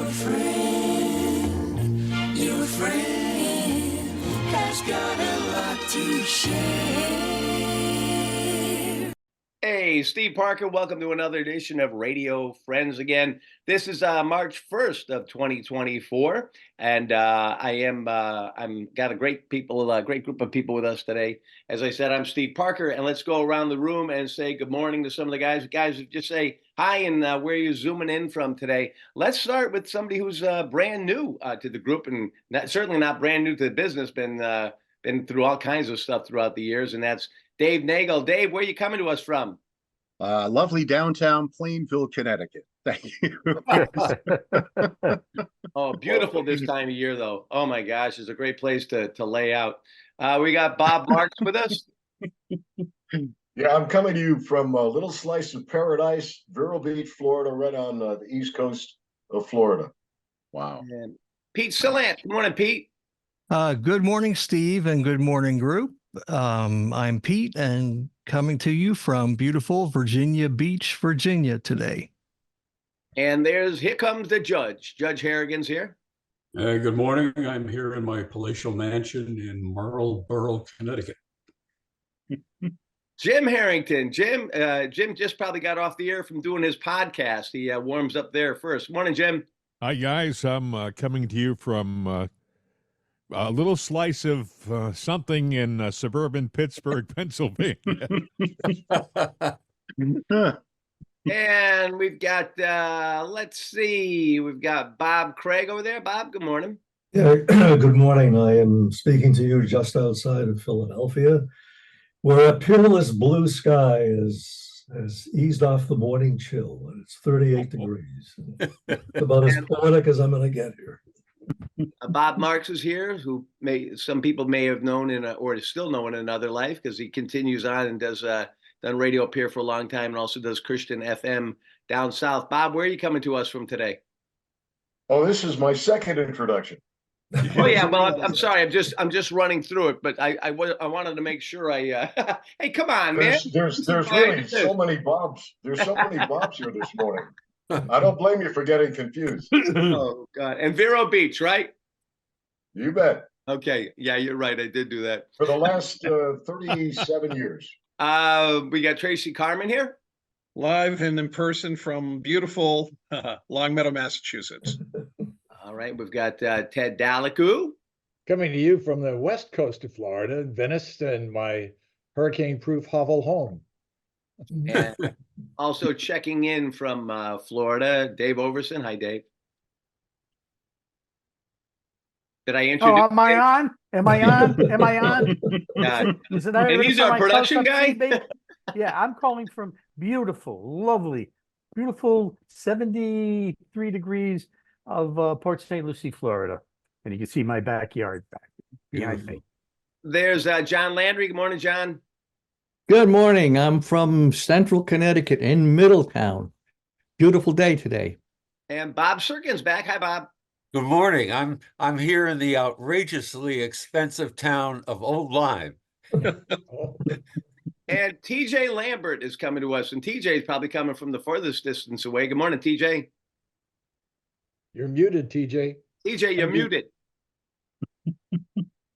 your friend has got a lot to share. Hey, Steve Parker, welcome to another edition of Radio Friends again. This is March 1st of 2024, and I'm got a great group of people with us today. As I said, I'm Steve Parker, and let's go around the room and say good morning to some of the guys. Guys, just say hi and where you're zooming in from today. Let's start with somebody who's brand new to the group, and certainly not brand new to the business. Been through all kinds of stuff throughout the years, and that's Dave Nagel. Dave, where are you coming to us from? Lovely downtown Plainville, Connecticut. Thank you. Oh, beautiful this time of year, though. Oh my gosh, it's a great place to lay out. We got Bob Marks with us. Yeah, I'm coming to you from a little slice of paradise, Vero Beach, Florida, right on the east coast of Florida. Wow. And Pete Sillant. Good morning, Pete. Good morning, Steve, and good morning, group. I'm Pete, and coming to you from beautiful Virginia Beach, Virginia today. And here comes the judge. Judge Harrigan's here. Good morning. I'm here in my palatial mansion in Marlborough, Connecticut. Jim Harrington. Jim just probably got off the air from doing his podcast. He warms up there first. Morning, Jim. Hi, guys. I'm coming to you from a little slice of something in suburban Pittsburgh, Pennsylvania. And we've got, let's see, we've got Bob Craig over there. Bob, good morning. Yeah, good morning. I am speaking to you just outside of Philadelphia, where a peerless blue sky has eased off the morning chill, and it's 38 degrees. It's about as poetic as I'm going to get here. Bob Marks is here, who some people may have known or is still know in another life, because he continues on and does done radio up here for a long time and also does Christian FM down south. Bob, where are you coming to us from today? Oh, this is my second introduction. Oh yeah, well, I'm sorry, I'm just running through it, but I wanted to make sure I hey, come on, man. There's really so many Bobs. There's so many Bobs here this morning. I don't blame you for getting confused. Oh God. And Vero Beach, right? You bet. Okay, yeah, you're right. I did do that for the last 37 years. We got Tracy Carmen here, live and in person from beautiful Longmeadow, Massachusetts. All right, we've got Ted Dalaku coming to you from the west coast of Florida, Venice, and my hurricane-proof hovel home. And also checking in from Florida, Dave Overson. Hi, Dave. Did I introduce? Oh, am I on? Am I on? Am I on? And he's our production guy. Yeah, I'm calling from beautiful, lovely, beautiful 73 degrees of Port St. Lucie, Florida, and you can see my backyard back behind me. There's John Landry. Good morning, John. Good morning. I'm from Central Connecticut in Middletown. Beautiful day today. And Bob Serkin's back. Hi, Bob. Good morning. I'm here in the outrageously expensive town of Old Lyme. And TJ Lambert is coming to us, and TJ is probably coming from the farthest distance away. Good morning, TJ. You're muted, TJ. TJ, you're muted.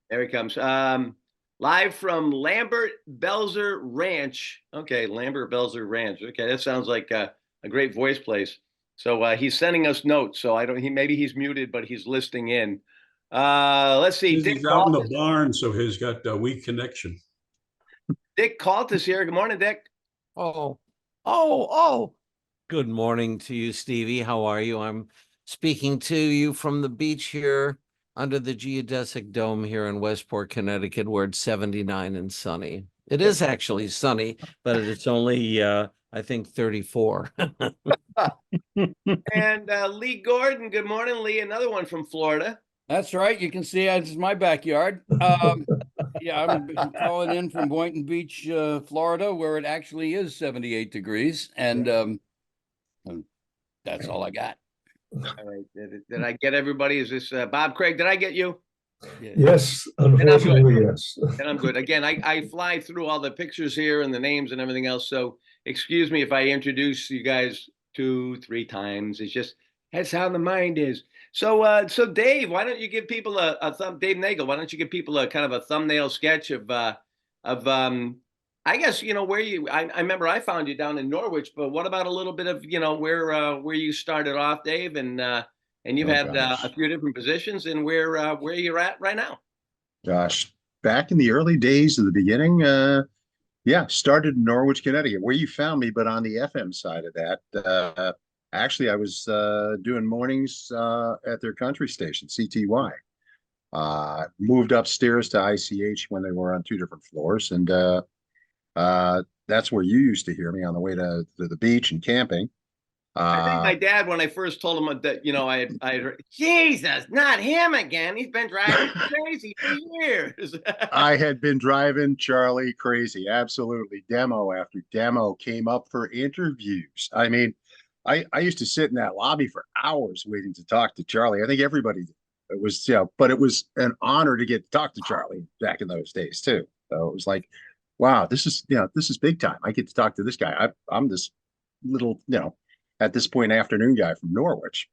There he comes. Live from Lambert Belzer Ranch. Okay, Lambert Belzer Ranch. Okay, that sounds like a great voice place. So he's sending us notes. So maybe he's muted, but he's listening in. Let's see. He's out in the barn, so he's got a weak connection. Dick Calt is here. Good morning, Dick. Oh. Good morning to you, Stevie. How are you? I'm speaking to you from the beach here under the geodesic dome here in Westport, Connecticut, where it's 79 and sunny. It is actually sunny, but it's only, I think, 34. And Lee Gordon. Good morning, Lee. Another one from Florida. That's right. You can see it's my backyard. Yeah, I'm calling in from Boynton Beach, Florida, where it actually is 78 degrees. And that's all I got. All right. Did I get everybody? Is this Bob Craig? Did I get you? Yes, unfortunately, yes. And I'm good. Again, I fly through all the pictures here and the names and everything else. So excuse me if I introduce you guys 2-3 times. It's just That's how the mind is. So, so Dave, why don't you give people a thumb? Dave Nagel, why don't you give people a kind of a thumbnail sketch of I guess where you. I remember I found you down in Norwich, but what about a little bit of where you started off, Dave, and you've Oh had gosh, a few different positions, and where you're at right now. gosh, back in the early days of the beginning, yeah, started in Norwich, Connecticut, where you found me, but on the FM side of that. Actually, I was doing mornings at their country station, CTY. Moved upstairs to ICH when they were on two different floors, and that's where you used to hear me on the way to the beach and camping. I think my dad, when I first told him that, I had heard, Jesus, not him again. He's been driving crazy for years. I had been driving Charlie crazy. Absolutely. Demo after demo came up for interviews. I mean, I used to sit in that lobby for hours waiting to talk to Charlie. I think everybody did. It was, but it was an honor to get to talk to Charlie back in those days too. So it was like, wow, this is big time. I get to talk to this guy. I'm this little, at this point, afternoon guy from Norwich.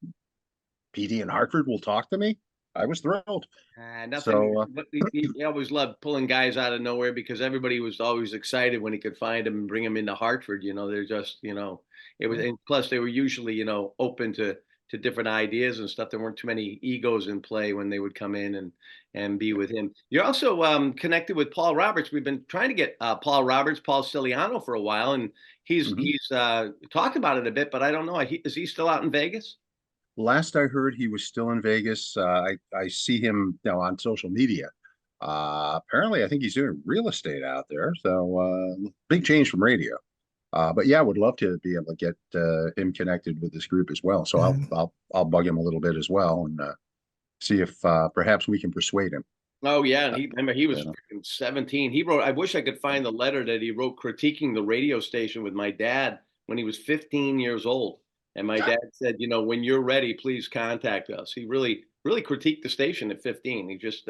PD in Hartford will talk to me. I was thrilled. Nothing. So, But he always loved pulling guys out of nowhere because everybody was always excited when he could find them and bring them into Hartford. They're just, it was, and plus they were usually, open to different ideas and stuff. There weren't too many egos in play when they would come in and be with him. You're also connected with Paul Roberts. We've been trying to get Paul Roberts, Paul Ciliano for a while, and he's talked about it a bit, but I don't know. Is he still out in Vegas? last I heard, he was still in Vegas. I see him on social media. Apparently, I think he's doing real estate out there. So big change from radio. But yeah, I would love to be able to get him connected with this group as well. So I'll bug him a little bit as well and see if perhaps we can persuade him. Oh yeah, and remember he was freaking 17. He wrote. I wish I could find the letter that he wrote critiquing the radio station with my dad when he was 15 years old. And my dad said, when you're ready, please contact us. He really critiqued the station at 15. He just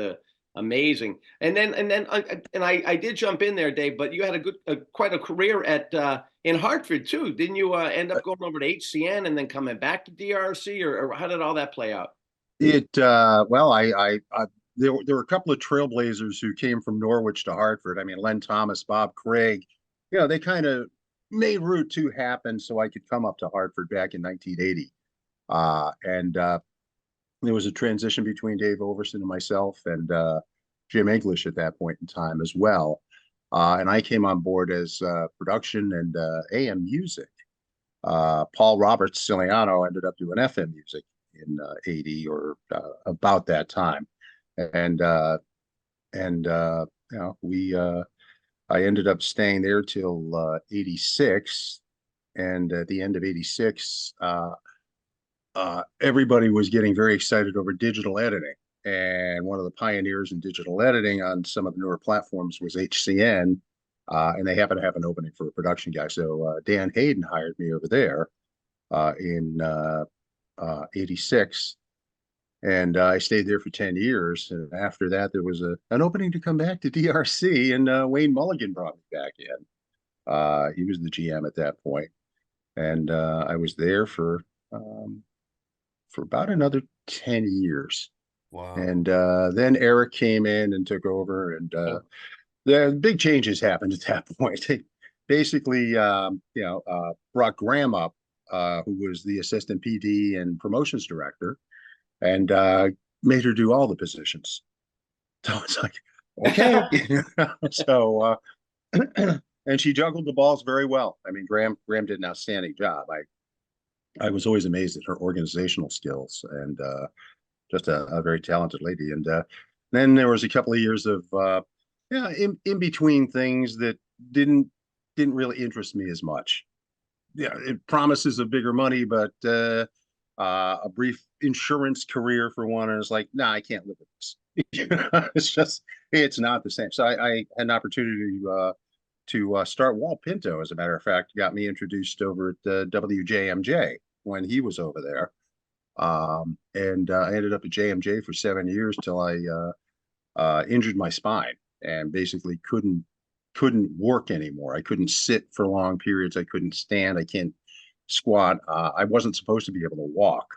amazing. And I did jump in there, Dave. But you had quite a career at in Hartford too, didn't you? End up going over to HCN and then coming back to DRC, or how did all that play out? Well, there were a couple of trailblazers who came from Norwich to Hartford. I mean, Len Thomas, Bob Craig, they kind of made Route 2 happen so I could come up to Hartford back in 1980. And there was a transition between Dave Overson and myself and Jim English at that point in time as well. And I came on board as production and AM music. Paul Roberts Ciliano ended up doing FM music in 80 or about that time. And I ended up staying there till 86. And at the end of 86, everybody was getting very excited over digital editing. And one of the pioneers in digital editing on some of the newer platforms was HCN. And they happened to have an opening for a production guy. So Dan Hayden hired me over there in 86. And I stayed there for 10 years. And after that, there was an opening to come back to DRC, and Wayne Mulligan brought me back in. He was the GM at that point. And I was there for about another 10 years. Wow. And then Eric came in and took over, and the big changes happened at that point. They basically, brought Graham up, who was the assistant PD and promotions director, and made her do all the positions. So it's like, okay. So, and she juggled the balls very well. I mean, Graham did an outstanding job. I was always amazed at her organizational skills, and just a very talented lady. And then there was a couple of years of in between things that didn't really interest me as much. Yeah, it promises a bigger money, but a brief insurance career for one, and it's like, nah, I can't live with this. It's not the same. So I had an opportunity to start. Walt Pinto, as a matter of fact, got me introduced over at WJMJ when he was over there. And I ended up at JMJ for 7 years till I injured my spine and basically couldn't work anymore. I couldn't sit for long periods. I couldn't stand. I can't squat. I wasn't supposed to be able to walk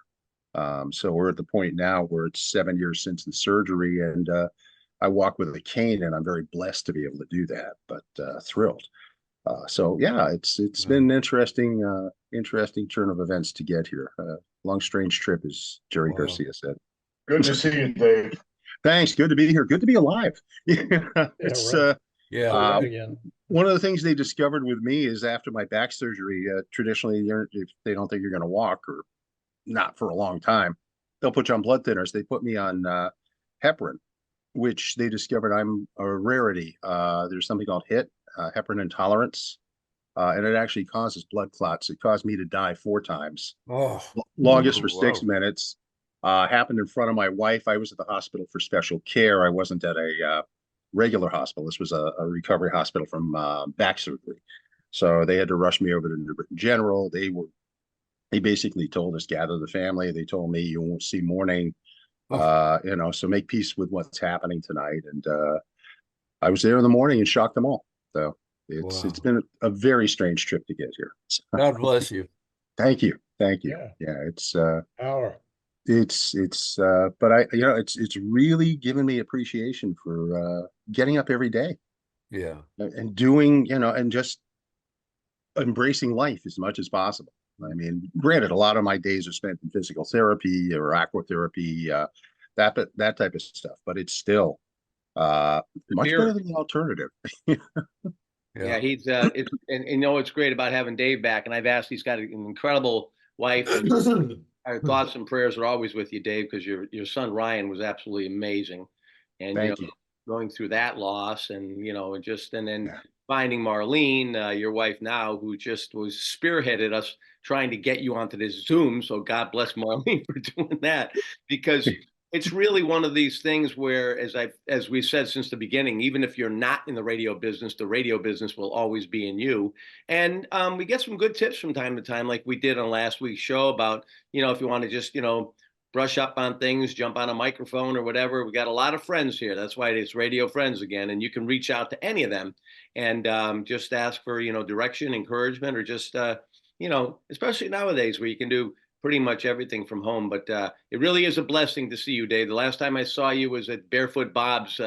So we're at the point now where it's 7 years since the surgery, and I walk with a cane, and I'm very blessed to be able to do that, but thrilled. So yeah, it's been an interesting turn of events to get here. Long strange trip, as Jerry Garcia said. Good to see you, Dave. Thanks. Good to be here. Good to be alive. It's right. Yeah. Again. one of the things they discovered with me is after my back surgery, traditionally, if they don't think you're going to walk or not for a long time, they'll put you on blood thinners. They put me on heparin, which they discovered I'm a rarity. There's something called heparin intolerance, and it actually causes blood clots. It caused me to die 4 times. Oh, Longest for whoa. 6 minutes. Happened in front of my wife. I was at the hospital for special care. I wasn't at a regular hospital. This was a recovery hospital from back surgery. So they had to rush me over to New Britain General. They basically told us, gather the family. They told me, you won't see morning, so make peace with what's happening tonight. And I was there in the morning and shocked them all. So it's been a very strange trip to get here. So, God bless you. thank you. Yeah. It's Power. but it's really given me appreciation for getting up every day Yeah. and doing, and just embracing life as much as possible. I mean, granted, a lot of my days are spent in physical therapy or aquatherapy, that type of stuff, but it's still much better than the alternative. Yeah, he's and what's great about having Dave back, and I've asked, he's got an incredible wife, and our thoughts and prayers are always with you, Dave, because your son Ryan was absolutely amazing, and Thank you. going through that loss, and and then finding Marlene, your wife now, who just was spearheaded us trying to get you onto this Zoom. So God bless Marlene for doing that, because it's really one of these things where, as we've said since the beginning, even if you're not in the radio business will always be in you. And we get some good tips from time to time, like we did on last week's show about, if you want to just, brush up on things, jump on a microphone or whatever. We got a lot of friends here. That's why it's Radio Friends again. And you can reach out to any of them and just ask for, direction, encouragement, or just, especially nowadays where you can do pretty much everything from home. But it really is a blessing to see you, Dave. The last time I saw you was at Barefoot Bob's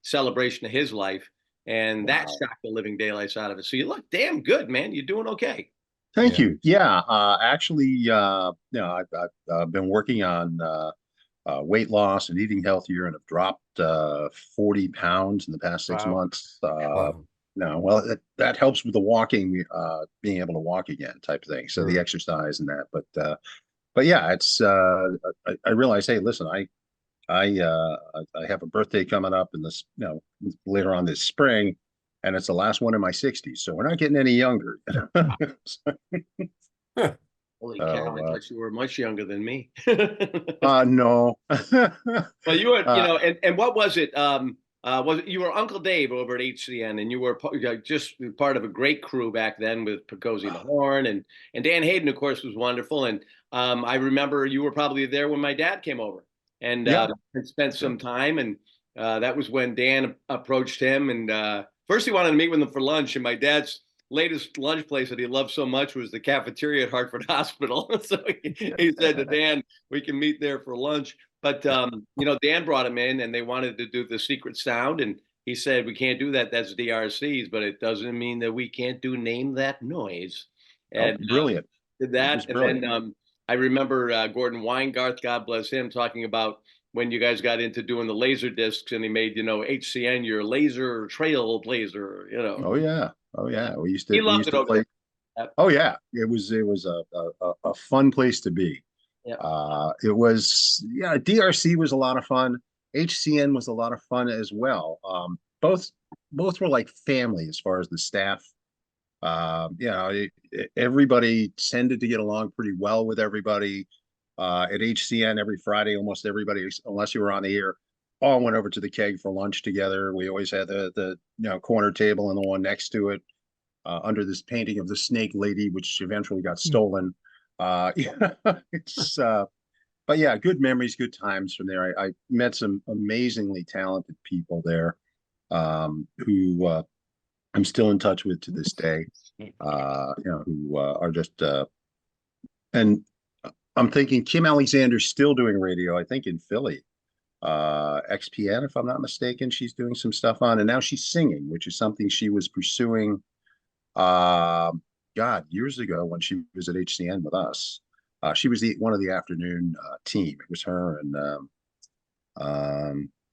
celebration of his life. And that shocked the living daylights out of it. So you look damn good, man. You're doing okay. Thank you. Yeah, actually, I've been working on weight loss and eating healthier, and have dropped 40 pounds in the past 6 months. That helps with the walking, being able to walk again, type of thing. So the exercise and that, but yeah, it's I realize, hey, listen, I have a birthday coming up in this, later on this spring, and it's the last one in my 60s, so we're not getting any younger. Holy cow! I thought you were much younger than me. No. Well, you were, and what was it? Was it, you were Uncle Dave over at HCN, and you were just part of a great crew back then with Picozzi the Horn, and Dan Hayden, of course, was wonderful. And I remember you were probably there when my dad came over and spent some time. And that was when Dan approached him, and first he wanted to meet with him for lunch. And my dad's latest lunch place that he loved so much was the cafeteria at Hartford Hospital. So he said to Dan, we can meet there for lunch. But, Dan brought him in, and they wanted to do the secret sound. And he said, we can't do that. That's DRC's, but it doesn't mean that we can't do Name That Noise. And brilliant. Did that. And then I remember Gordon Weingarth, God bless him, talking about when you guys got into doing the laser discs, and he made, HCN your laser trailblazer, Oh yeah. We used to, He loved it over play. there. Oh yeah. It was a fun place to be. Yeah. It was, DRC was a lot of fun. HCN was a lot of fun as well. Both were like family as far as the staff. Everybody tended to get along pretty well with everybody. At HCN, every Friday, almost everybody, unless you were on the air, all went over to the keg for lunch together. We always had the corner table and the one next to it, under this painting of the snake lady, which eventually got stolen. It's but yeah, good memories, good times from there. I met some amazingly talented people there, who I'm still in touch with to this day. Who are just and I'm thinking Kim Alexander's still doing radio, I think in Philly. XPN, if I'm not mistaken, she's doing some stuff on, and now she's singing, which is something she was pursuing, God, years ago when she was at HCN with us. She was one of the afternoon team. It was her and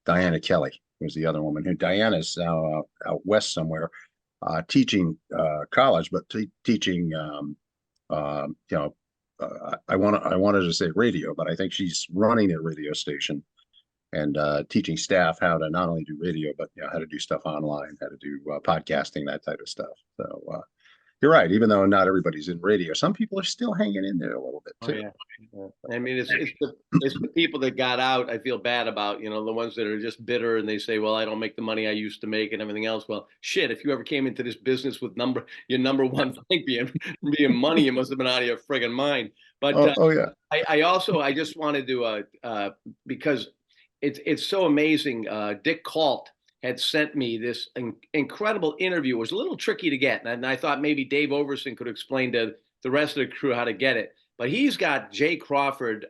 Diana Kelly was the other woman. Who Diana's now out west somewhere, teaching college, but teaching. I wanted to say radio, but I think she's running a radio station and teaching staff how to not only do radio, but how to do stuff online, how to do podcasting, that type of stuff. So you're right. Even though not everybody's in radio, some people are still hanging in there a little bit too. Yeah. I mean, it's the people that got out. I feel bad about, the ones that are just bitter and they say, "Well, I don't make the money I used to make and everything else." Well, shit, if you ever came into this business with your number one thing being money, you must have been out of your friggin' mind. But yeah. I just wanted to because it's so amazing. Dick Calt had sent me this incredible interview. It was a little tricky to get, and I thought maybe Dave Overson could explain to the rest of the crew how to get it. But he's got Jay Crawford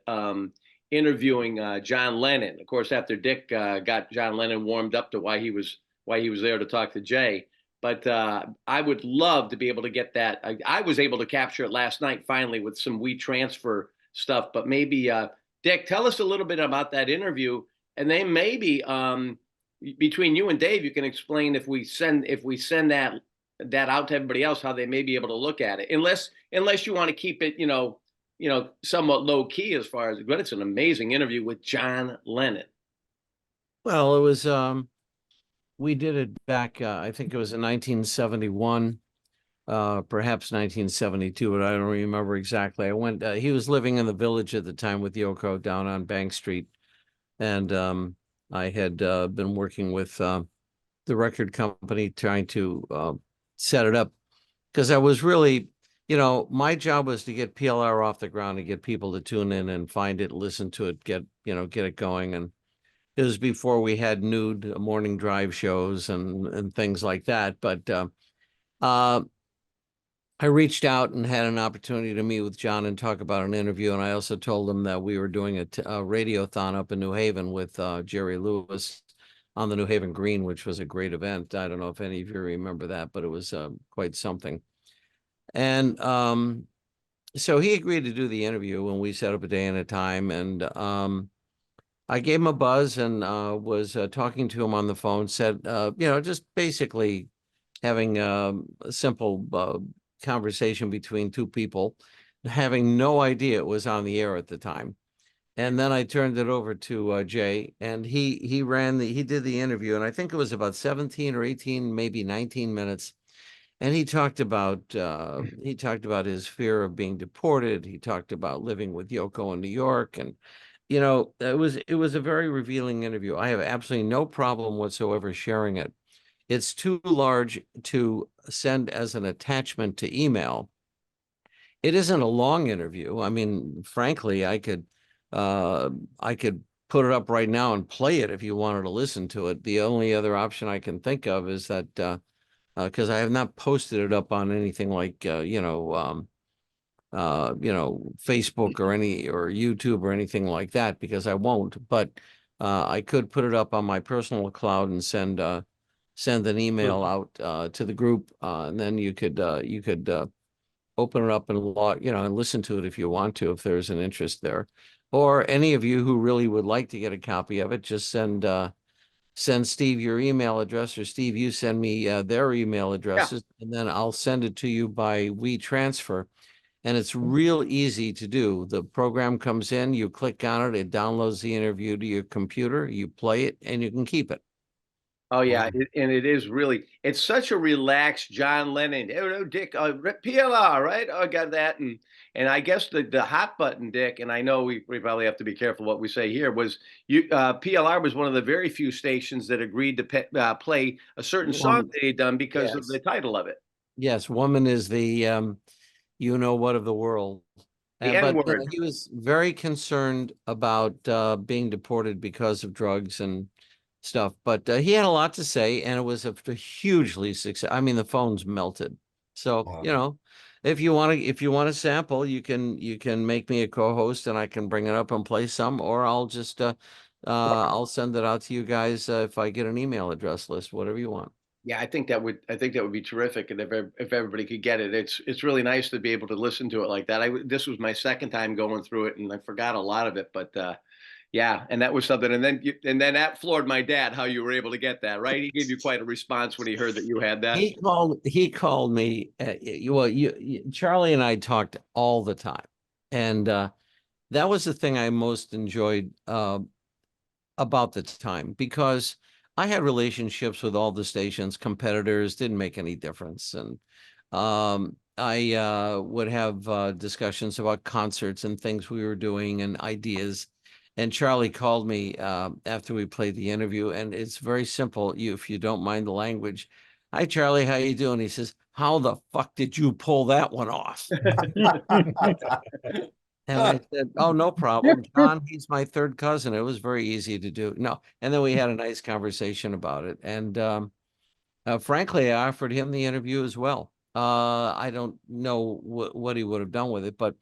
interviewing John Lennon. Of course, after Dick got John Lennon warmed up to why he was there to talk to Jay. But I would love to be able to get that. I was able to capture it last night finally with some WeTransfer stuff. But maybe Dick, tell us a little bit about that interview, and then maybe between you and Dave, you can explain if we send that out to everybody else, how they may be able to look at it. Unless you want to keep it, somewhat low key as far as, but it's an amazing interview with John Lennon. Well, it was we did it back, I think it was in 1971, perhaps 1972, but I don't remember exactly. I went, he was living in the Village at the time with Yoko down on Bank Street. And I had been working with the record company trying to set it up, because I was really, my job was to get PLR off the ground and get people to tune in and find it, listen to it, get it going. And it was before we had nude morning drive shows and things like that. But I reached out and had an opportunity to meet with John and talk about an interview. And I also told him that we were doing a radiothon up in New Haven with Jerry Lewis on the New Haven Green, which was a great event. I don't know if any of you remember that, but it was quite something. And so he agreed to do the interview, and we set up a day and a time. And I gave him a buzz and was talking to him on the phone, said, just basically having a simple conversation between two people, having no idea it was on the air at the time. And then I turned it over to Jay, and he did the interview, and I think it was about 17 or 18, maybe 19 minutes. And he talked about his fear of being deported. He talked about living with Yoko in New York, and it was a very revealing interview. I have absolutely no problem whatsoever sharing it. It's too large to send as an attachment to email. It isn't a long interview. I mean, frankly, I could put it up right now and play it if you wanted to listen to it. The only other option I can think of is that because I have not posted it up on anything like Facebook or YouTube or anything like that, because I won't. But I could put it up on my personal cloud and send an email out to the group, and then you could open it up and and listen to it if you want to, if there's an interest there. Or any of you who really would like to get a copy of it, just send Steve your email address, or Steve, you send me their email addresses, and then I'll send it to you by WeTransfer. And it's real easy to do. The program comes in, you click on it, it downloads the interview to your computer, you play it, and you can keep it. Oh yeah, and it is really, it's such a relaxed John Lennon. Oh, Dick, PLR, right? Oh, I got that, and I guess the hot button, Dick, and I know we probably have to be careful what we say here. Was PLR was one of the very few stations that agreed to play a certain song they had done because of the title of it. Yes, Woman is the you know what of the world. The N-word. He was very concerned about being deported because of drugs and stuff, but he had a lot to say, and it was a hugely success. I mean, the phones melted. So if you want to sample, you can make me a co-host and I can bring it up and play some, or I'll send it out to you guys if I get an email address list, whatever you want. Yeah, I think that would be terrific, and if everybody could get it, it's really nice to be able to listen to it like that. This was my second time going through it, and I forgot a lot of it, but yeah, and that was something. And then that floored my dad how you were able to get that right. He gave you quite a response when he heard that you had that. He called me. Charlie and I talked all the time, and that was the thing I most enjoyed about the time, because I had relationships with all the stations, competitors, didn't make any difference. And I would have discussions about concerts and things we were doing and ideas. And Charlie called me after we played the interview, and it's very simple. If you don't mind the language, "Hi, Charlie, how you doing?" He says, "How the fuck did you pull that one off?" And I said, "Oh, no problem. John, he's my third cousin. It was very easy to do." No. And then we had a nice conversation about it. And frankly, I offered him the interview as well. I don't know what he would have done with it, but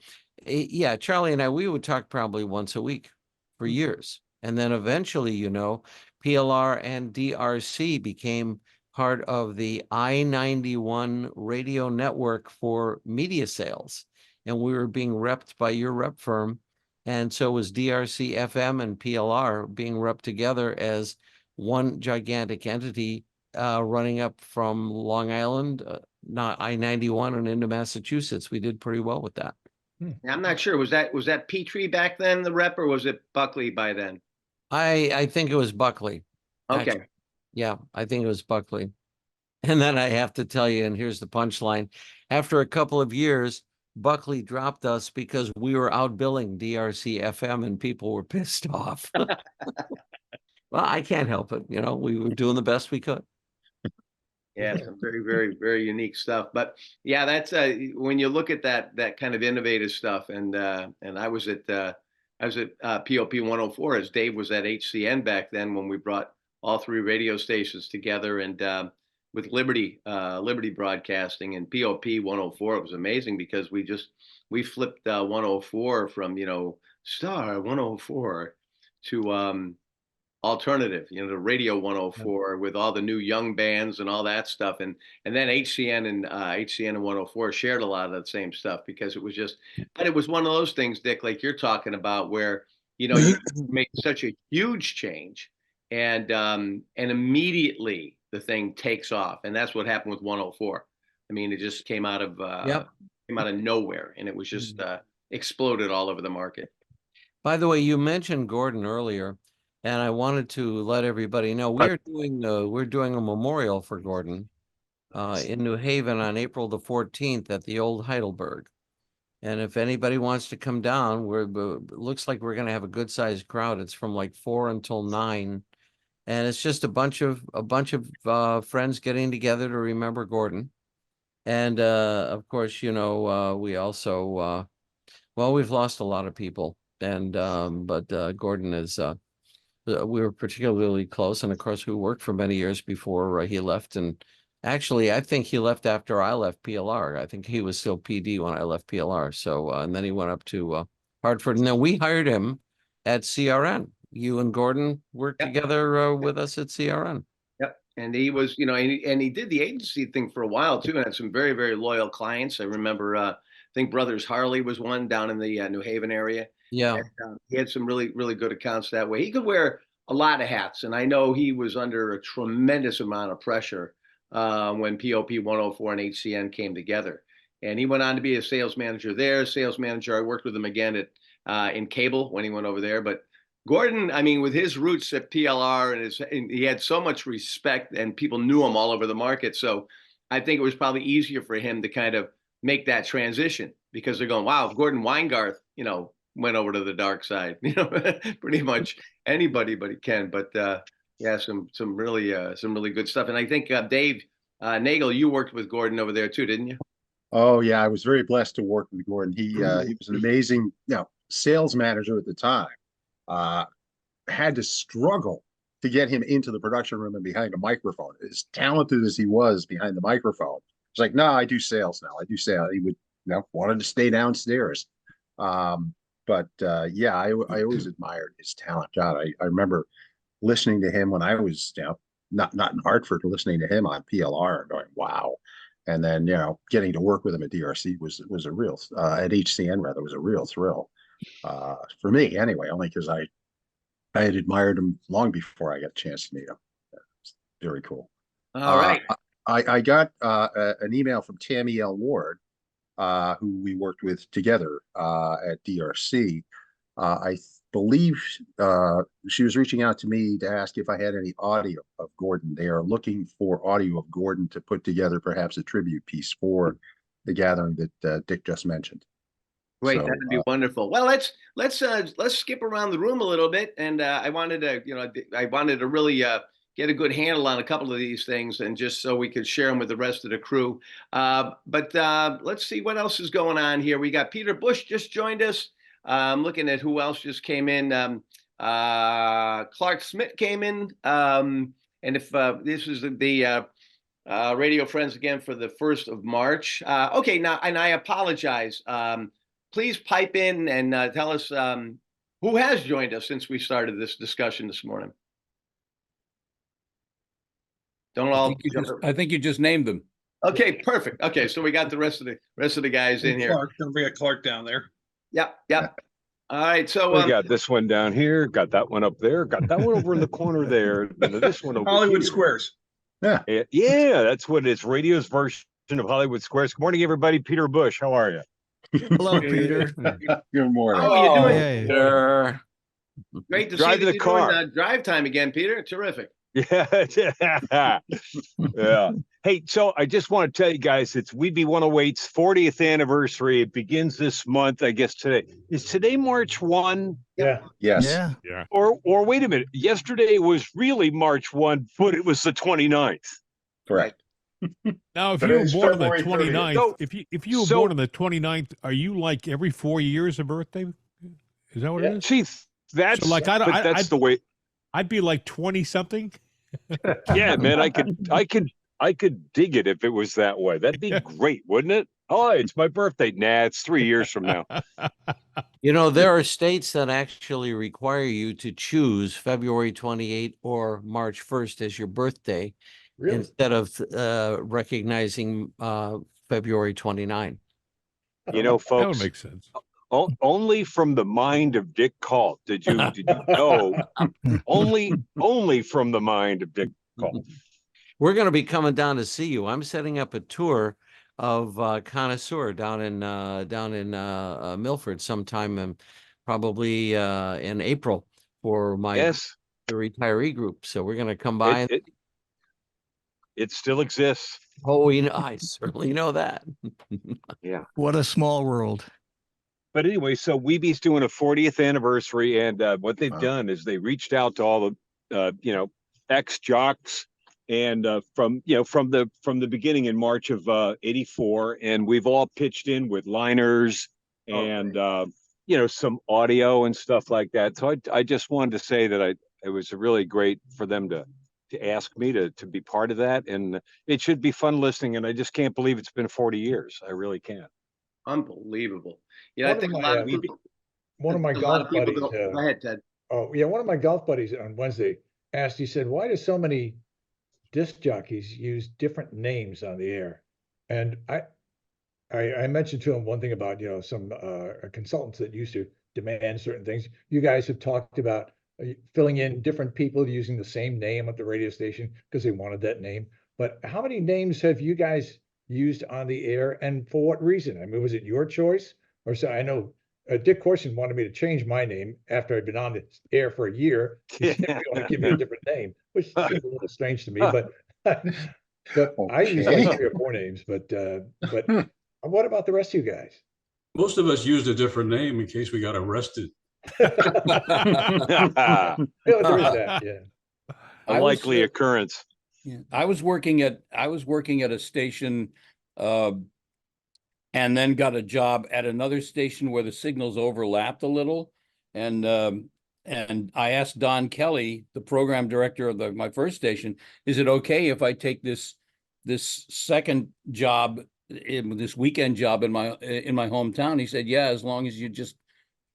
yeah, Charlie and I, we would talk probably once a week for years. And then eventually, PLR and DRC became part of the I-91 radio network for media sales. And we were being repped by your rep firm. And so was DRC FM and PLR being repped together as one gigantic entity running up from Long Island, not I-91 and into Massachusetts. We did pretty well with that. I'm not sure. Was that Petrie back then, the rep, or was it Buckley by then? I think it was Buckley. Okay. Actually. Yeah, I think it was Buckley. And then I have to tell you, and here's the punchline. After a couple of years, Buckley dropped us because we were outbilling DRC FM and people were pissed off. Well, I can't help it. We were doing the best we could. Yeah, some very, very, very unique stuff. But yeah, that's when you look at that kind of innovative stuff. And I was at POP 104 as Dave was at HCN back then when we brought all three radio stations together, and with Liberty Broadcasting and POP 104. It was amazing because we flipped 104 from Star 104 to alternative, the radio 104 with all the new young bands and all that stuff. And then HCN and 104 shared a lot of that same stuff because it was but it was one of those things, Dick, like you're talking about, where, you make such a huge change and immediately the thing takes off. And that's what happened with 104. I mean, it just came out of nowhere, and it was just exploded all over the market. By the way, you mentioned Gordon earlier, and I wanted to let everybody know we're doing a memorial for Gordon in New Haven on April the 14th at the old Heidelberg. And if anybody wants to come down, it looks like we're going to have a good sized crowd. It's from like 4 until 9. And it's just a bunch of friends getting together to remember Gordon. And of course, we also we've lost a lot of people, and but Gordon is we were particularly close, and of course we worked for many years before he left. And actually, I think he left after I left PLR. I think he was still PD when I left PLR. So and then he went up to Hartford, and then we hired him at CRN. You and Gordon worked together with us at CRN. Yep. And he was, and he did the agency thing for a while too, and had some very, very loyal clients. I remember, I think Brothers Harley was one down in the New Haven area. Yeah. And, he had some really, really good accounts that way. He could wear a lot of hats, and I know he was under a tremendous amount of pressure when POP 104 and HCN came together. And he went on to be a sales manager there. I worked with him again in cable when he went over there, but Gordon, I mean, with his roots at PLR and he had so much respect and people knew him all over the market. So I think it was probably easier for him to kind of make that transition because they're going, wow, if Gordon Weingarth, went over to the dark side, pretty much anybody but he can. But yeah, some really good stuff. And I think Dave Nagel, you worked with Gordon over there too, didn't you? Oh yeah, I was very blessed to work with Gordon. He was an amazing, sales manager at the time. Had to struggle to get him into the production room and behind a microphone. As talented as he was behind the microphone, it's like, no, I do sales now. I do sales. He would wanted to stay downstairs. But yeah, I always admired his talent. God, I remember listening to him when I was, not in Hartford, listening to him on PLR and going, wow. And then, getting to work with him at DRC was a real, at HCN rather, was a real thrill. For me anyway, only because I had admired him long before I got a chance to meet him. It's very cool. All right. I got an email from Tammy L. Ward, who we worked with together at DRC. I believe she was reaching out to me to ask if I had any audio of Gordon. They are looking for audio of Gordon to put together perhaps a tribute piece for the gathering that Dick just mentioned. Great, So, that'd be wonderful. Well, let's skip around the room a little bit, and I wanted to really get a good handle on a couple of these things, and just so we could share them with the rest of the crew. But let's see what else is going on here. We got Peter Bush just joined us. I'm looking at who else just came in. Clark Smith came in, and if this is the radio friends again for the 1st of March. Okay, now, and I apologize. Please pipe in and tell us who has joined us since we started this discussion this morning. Don't all. I think you just named them. Okay, perfect. Okay, so we got the rest of the guys in here. Clark, don't forget Clark down there. Yep. All right, so we got this one down here, got that one up there, got that one over in the corner there, and this one over Hollywood here. Squares. Yeah, that's what it is. Radio's version of Hollywood Squares. Good morning, everybody. Peter Bush, how are you? Hello, Peter. Good morning. How are you doing? Hey. Great to Drive see the you car. doing drive time again, Peter. Terrific. Yeah. Yeah. Hey, so I just want to tell you guys, it's WeBe 108's 40th anniversary. It begins this month, I guess today. Is today March 1? Yeah. Yes. Yeah. Or wait a minute. Yesterday was really March 1, but it was the 29th. Correct. Now, if you were Today's born on the February 29th, 30th. So- if you were born on the 29th, are you like every 4 years a birthday? Is that what it is? See, that's So, like, that's the way. I'd be like 20 something. Yeah, man, I could dig it if it was that way. That'd be great, wouldn't it? Oh, it's my birthday. Nah, it's 3 years from now. There are states that actually require you to choose February 28 or March 1st as your birthday instead of recognizing February 29. You know, That folks, would make sense. only from the mind of Dick Call did you know? only from the mind of Dick Call. We're going to be coming down to see you. I'm setting up a tour of Connoisseur down in Milford sometime, probably in April for the retiree group. So we're going to come by. It still exists. Oh, I certainly know that. Yeah. What a small world. But anyway, so WeBe's doing a 40th anniversary, and what they've done is they reached out to all the ex-jocks and from the beginning in March of '84, and we've all pitched in with liners and some audio and stuff like that. So I just wanted to say that it was really great for them to ask me to be part of that, and it should be fun listening. And I just can't believe it's been 40 years. I really can't. Unbelievable. Yeah, I think a lot of people. One of my golf buddies. Go ahead, Ted. Oh yeah, one of my golf buddies on Wednesday asked. He said, "Why do so many disc jockeys use different names on the air?" And I mentioned to him one thing about some consultants that used to demand certain things. You guys have talked about filling in different people using the same name at the radio station because they wanted that name. But how many names have you guys used on the air, and for what reason? I mean, was it your choice? Or so I know Dick Corson wanted me to change my name after I'd been on the air for a year. He said, "We want to give me a different name," which seemed a little strange to me. But I use like 3 or 4 names. But what about the rest of you guys? Most of us used a different name in case we got arrested. There is that, yeah. A likely occurrence. Yeah. I was working at a station and then got a job at another station where the signals overlapped a little. And I asked Don Kelly, the program director of my first station, is it okay if I take this second job this weekend job in my hometown. He said, yeah, as long as you just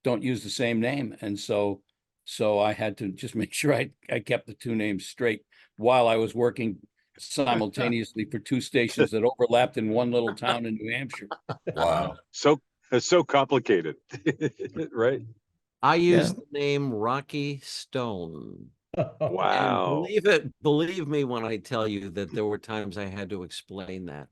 don't use the same name. And so I had to just make sure I kept the two names straight while I was working simultaneously for two stations that overlapped in one little town in New Hampshire. Wow. So it's so complicated, right? I use the name Rocky Stone. Wow. And believe me when I tell you that there were times I had to explain that.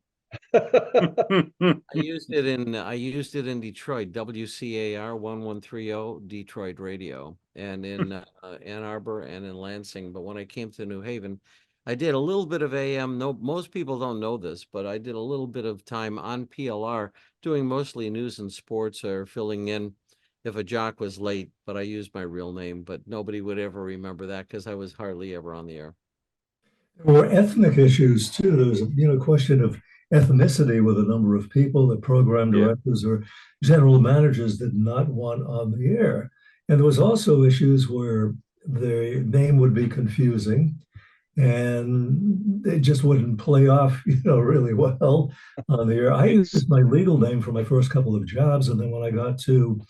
I used it in Detroit, WCAR 1130 Detroit radio, and in Ann Arbor and in Lansing. But when I came to New Haven, I did a little bit of AM. No, most people don't know this, but I did a little bit of time on PLR doing mostly news and sports or filling in if a jock was late, but I used my real name, but nobody would ever remember that because I was hardly ever on the air. There were ethnic issues too. There was a question of ethnicity with a number of people that program directors or general managers did not want on the air. And there was also issues where the name would be confusing and it just wouldn't play off, really well on the air. I used my legal name for my first couple of jobs. And then when I got to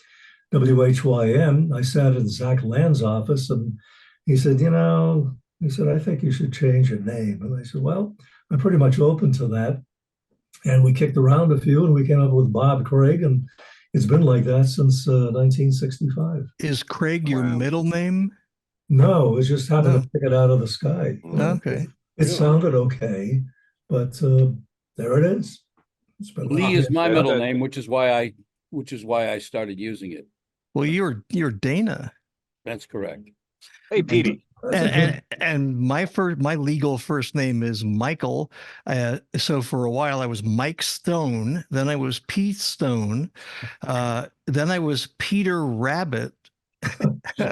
WHYM, I sat in Zach Land's office and he said, I think you should change your name. And I said, well, I'm pretty much open to that. And we kicked around a few and we came up with Bob Craig. And it's been like that since 1965. Is Craig your middle name? No, it's just happened to pick it out of the sky. Okay. It sounded okay, but there it is. It's been Lee is my middle name, which is why I started using it. Well, you're Dana. That's correct. Hey, Petey. And my legal first name is Michael. So for a while I was Mike Stone. Then I was Pete Stone. Then I was Peter Rabbit.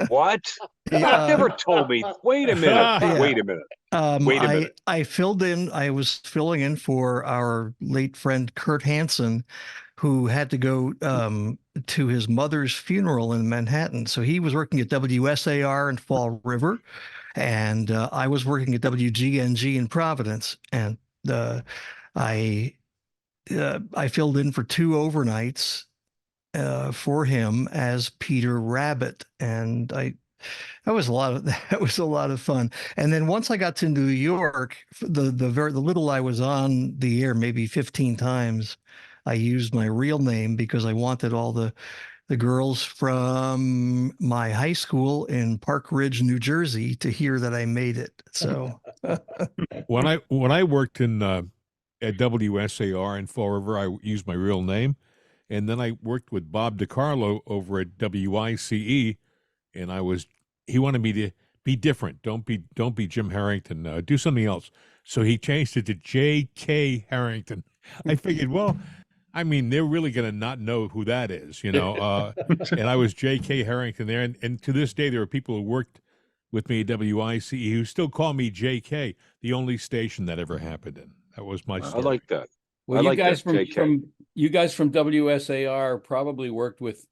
What? You've never told me. Wait a minute. Wait a minute. Wait a minute. I was filling in for our late friend Kurt Hansen, who had to go to his mother's funeral in Manhattan. So he was working at WSAR in Fall River, and I was working at WGNG in Providence. And I filled in for 2 overnights for him as Peter Rabbit, and that was a lot of fun. And then once I got to New York, the little I was on the air, maybe 15 times, I used my real name because I wanted all the girls from my high school in Park Ridge, New Jersey, to hear that I made it. So when I worked in at WSAR in Fall River, I used my real name, and then I worked with Bob DiCarlo over at WICE, and he wanted me to be different. Don't be Jim Harrington. Do something else. So he changed it to J.K. Harrington. I figured, well, I mean, they're really going to not know who that is, And I was J.K. Harrington there. And to this day, there are people who worked with me at WICE who still call me J.K., the only station that ever happened in. That was my story. I like that. Well, you guys from WSAR probably worked with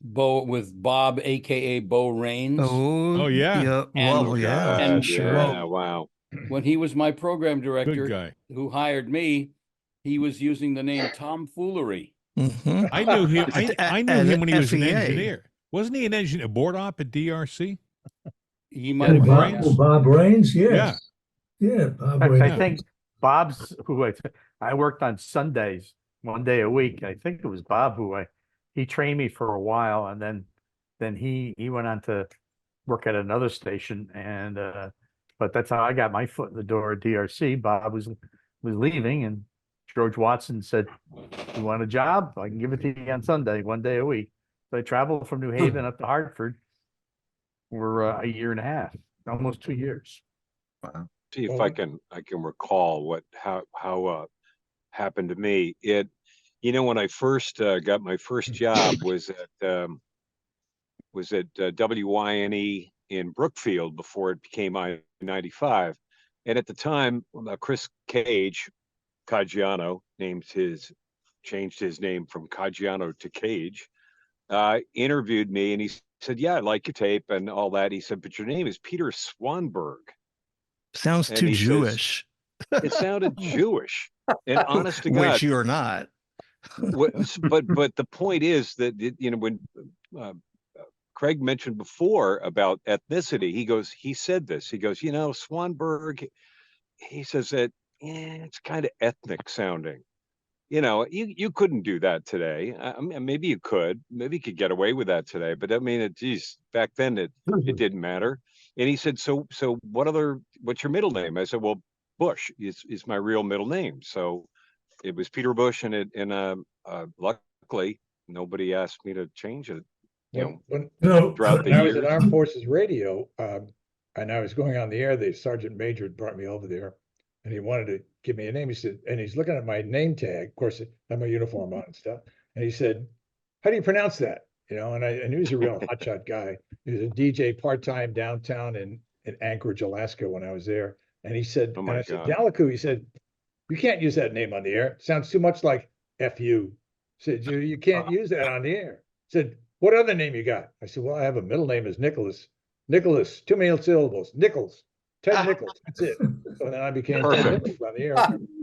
Bob, aka Bo Raines. Oh yeah. And yeah, wow. When he was my program director, Good guy. who hired me, he was using the name Tomfoolery. Mm-hmm. I knew him. I knew him when he was an FEA. engineer. Wasn't he an engineer, board op at DRC? He might have Bob, Bob Raines, yes. Yeah, Bob Raines. I think Bob's who I worked on Sundays 1 day a week. I think it was Bob he trained me for a while, and then he went on to work at another station, and but that's how I got my foot in the door at DRC. Bob was leaving, and George Watson said, "You want a job? I can give it to you on Sunday, 1 day a week." So I traveled from New Haven up to Hartford for a year and a half, almost 2 years. Wow. See if I can recall how happened to me. When I first got my first job was at WYNE in Brookfield before it became I-95, and at the time Chris Caggiano changed his name from Caggiano to Cage, interviewed me, and he said, "Yeah, I like your tape and all that." He said, "But your name is Peter Swanberg." Sounds too Jewish. It sounded Jewish. And honest to God, Which you're not. but the point is that when uh, Craig mentioned before about ethnicity, he said this. He goes, Swanberg. He says that it's kind of ethnic sounding. You couldn't do that today. I mean, maybe you could get away with that today, but I mean, geez, back then it didn't matter. And he said, so what's your middle name? I said, well, Bush is my real middle name. So it was Peter Bush, and luckily nobody asked me to change it. When Throughout the I was years. at Armed Forces Radio, and I was going on the air, the sergeant major had brought me over there, and he wanted to give me a name. He said, and he's looking at my name tag. Of course, I had my uniform on and stuff. And he said, "How do you pronounce that?" And he was a real hotshot guy. He was a DJ part-time downtown in Anchorage, Alaska when I was there. And he said, Oh my I said, God. Daliku, he said, "You can't use that name on the air. It sounds too much like F-U." Said, you can't use that on the air. Said, "What other name you got?" I said, "Well, I have a middle name is Nicholas. Nicholas, 2 male syllables. Nichols. Ted Nichols. That's it." So then I became Ted Perfect. Nichols on the air.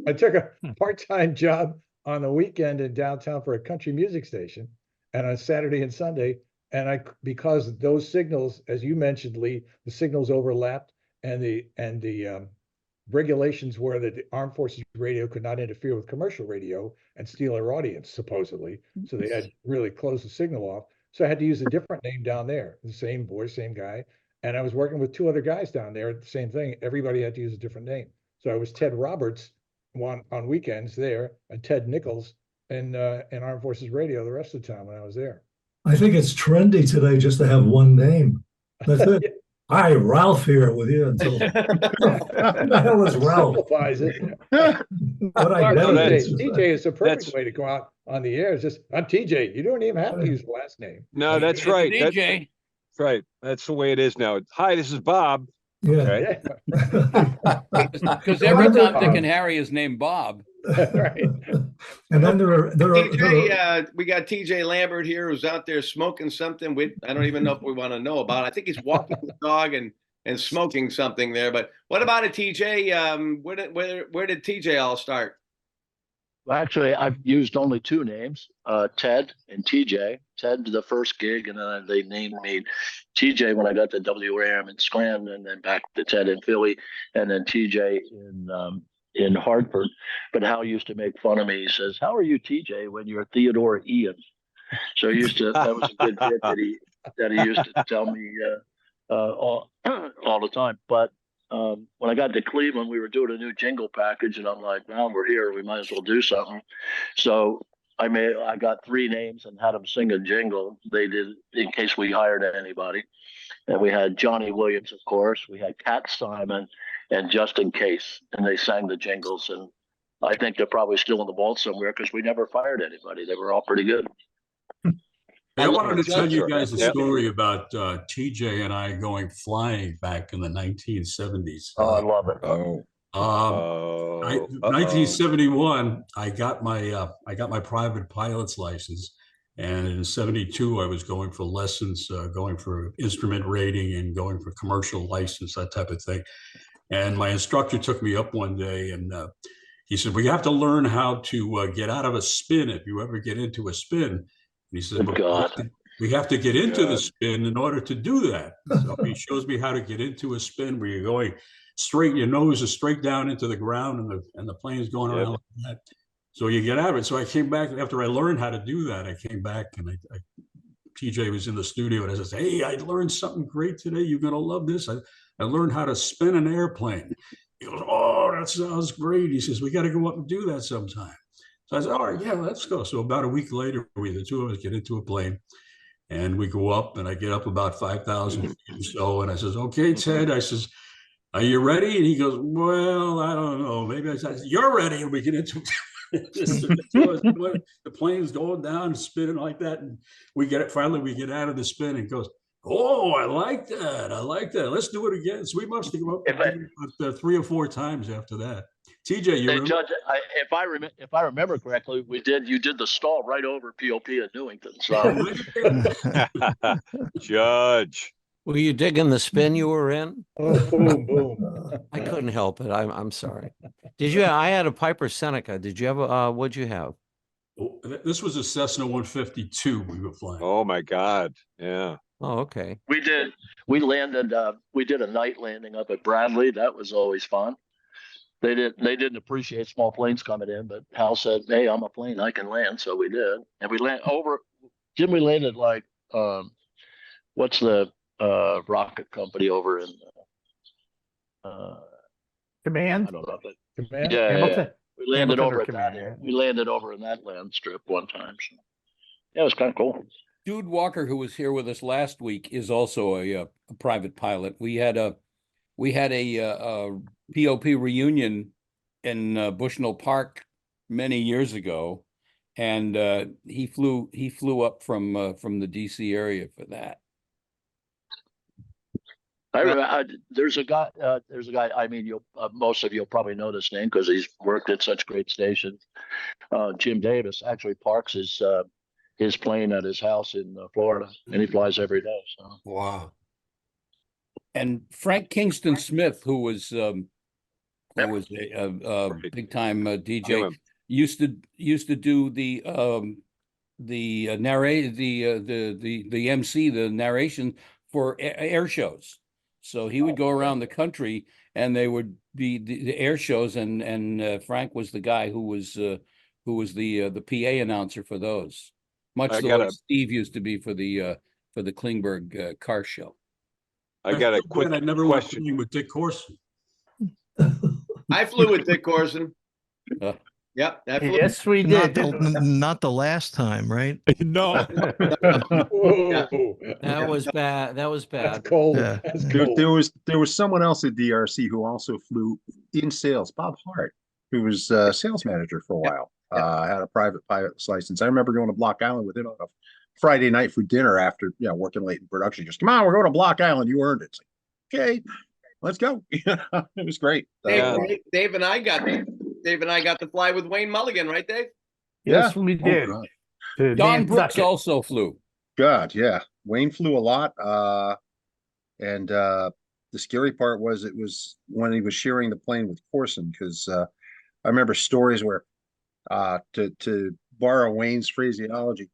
I took a part-time job on the weekend in downtown for a country music station, and on Saturday and Sunday. And because those signals, as you mentioned, Lee, the signals overlapped, and the regulations were that the Armed Forces Radio could not interfere with commercial radio and steal our audience, supposedly. So they had really closed the signal off. So I had to use a different name down there, the same voice, same guy. And I was working with 2 other guys down there, the same thing. Everybody had to use a different name. So I was Ted Roberts on weekends there, and Ted Nichols in Armed Forces Radio the rest of the time when I was there. I think it's trendy today just to have one name. That's it. Hi, Ralph here with you until who the hell is Ralph? Simplifies it. What identity? TJ is the perfect way to go out on the air. It's just, "I'm TJ." You don't even have to use the last name. No, that's right. DJ. That's right. That's the way it is now. Hi, this is Bob. Yeah. Okay. Because every Tom, Dick, and Harry is named Bob. Right. And then there are TJ, we got TJ Lambert here who's out there smoking something. I don't even know if we want to know about it. I think he's walking the dog and smoking something there. But what about it, TJ? Where did TJ all start? Well, actually, I've used only 2 names, Ted and TJ. Ted, the first gig, and then they named me TJ when I got to WRAM in Scranton, and then back to Ted in Philly, and then TJ in Hartford. But Hal used to make fun of me. He says, "How are you, TJ, when you're Theodore Ian?" So that was a good bit that he used to tell me all the time. But when I got to Cleveland, we were doing a new jingle package, and I'm like, "Well, we're here. We might as well do something." So I got 3 names and had them sing a jingle. They did in case we hired anybody. And we had Johnny Williams, of course. We had Cat Simon and Just in Case, and they sang the jingles. And I think they're probably still in the vault somewhere because we never fired anybody. They were all pretty good. I wanted to tell you guys a story about TJ and I going flying back in the 1970s. Oh, I love it. 1971, I got my private pilot's license, and in 72, I was going for lessons, going for instrument rating and going for commercial license, that type of thing. And my instructor took me up one day, and he said, "Well, you have to learn how to get out of a spin if you ever get into a spin." And he said, we have to get into the spin in order to do that. So he shows me how to get into a spin where you're going straight, your nose is straight down into the ground, and the plane's going around like that. So you get out of it. So I came back after I learned how to do that. I came back, and TJ was in the studio, and I said, "Hey, I learned something great today. You're going to love this. I learned how to spin an airplane." He goes, "Oh, that sounds great." He says, "We got to go up and do that sometime." So I said, "All right, yeah, let's go." So about a week later, the 2 of us get into a plane, and we go up, and I get up about 5,000 feet or so. And I says, "Okay, Ted," I says, "Are you ready?" And he goes, "Well, I don't know. Maybe." I said, "You're ready." And we get into the plane's going down and spinning like that. And we get it. Finally, we get out of the spin and goes, "Oh, I like that. I like that. Let's do it again." So we must have go up 3 or 4 times after that. TJ, you remember? Judge, if I remember correctly, you did the stall right over POP at Newington. So Judge. Were you digging the spin you were in? Oh, boom, boom. I couldn't help it. I'm sorry. Did you? I had a Piper Seneca. Did you have a? What'd you have? This was a Cessna 152 we were flying. Oh my God. Yeah. Oh, okay. We did. We landed. We did a night landing up at Bradley. That was always fun. They didn't appreciate small planes coming in, but Hal said, "Hey, I'm a plane. I can land." So we did, and we land over. Jim, we landed like what's the rocket company over in Command. I don't know, but Command? yeah, Hamilton. we landed Hamilton over or at that. Command. We landed over in that land strip one time. So yeah, it was kind of cool. Dude Walker, who was here with us last week, is also a private pilot. We had a POP reunion in Bushnell Park many years ago, and he flew up from the DC area for that. I remember there's a guy. I mean, you'll most of you'll probably know this name because he's worked at such great stations. Jim Davis actually parks his plane at his house in Florida, and he flies every day. So wow. And Frank Kingston Smith, who was a big time DJ, used to do the MC, the narration for air shows. So he would go around the country, and they would be the air shows, and Frank was the guy who was the PA announcer for those, much the way Steve used to be for the Klingberg car show. I got a quick I never went flying with Dick Corson. I flew with Dick Corson. Yep. Yes, we did. Not the last time, right? No. That was bad. That was bad. That's cold. Yeah. That's cold. There was someone else at DRC who also flew in sales, Bob Hart, who was sales manager for a while. Had a private pilot's license. I remember going to Block Island with him on a Friday night for dinner after working late in production. He goes, "Come on, we're going to Block Island. You earned it." It's like, okay, let's go. It was great. Dave and I got to fly with Wayne Mulligan, right, Dave? Yes, we did. Don Brooks also flew. God, yeah. Wayne flew a lot. And the scary part was it was when he was sharing the plane with Corson, because I remember stories where to borrow Wayne's phraseology,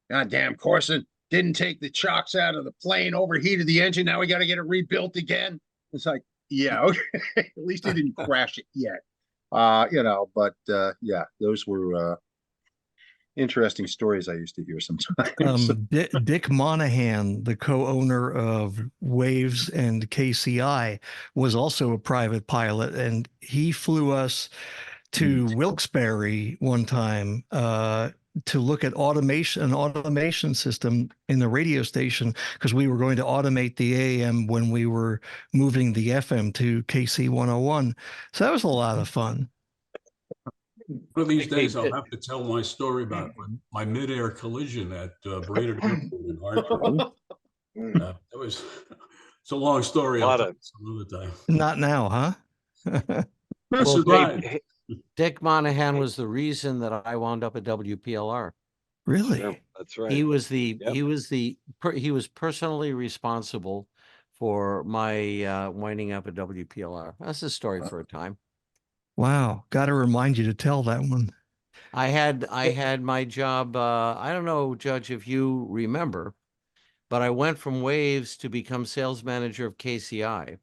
"God damn, Corson didn't take the chocks out of the plane, overheated the engine. Now we got to get it rebuilt again." It's like, yeah, okay. At least he didn't crash it yet. But yeah, those were interesting stories I used to hear sometimes. Dick Monahan, the co-owner of Waves and KCI, was also a private pilot, and he flew us to Wilkes-Barre one time to look at an automation system in the radio station, because we were going to automate the AM when we were moving the FM to KC 101. So that was a lot of fun. One of these days, I'll have to tell my story about my mid-air collision at Brainerd Airport in Hartford. It's a long story. I'll tell you some other time. Not now, huh? Well, Dick Monahan was the reason that I wound up at WPLR. Really? Yeah, that's right. He was personally responsible for my winding up at WPLR. That's a story for a time. Wow. Got to remind you to tell that one. I had my job. I don't know, Judge, if you remember, but I went from Waves to become sales manager of KCI,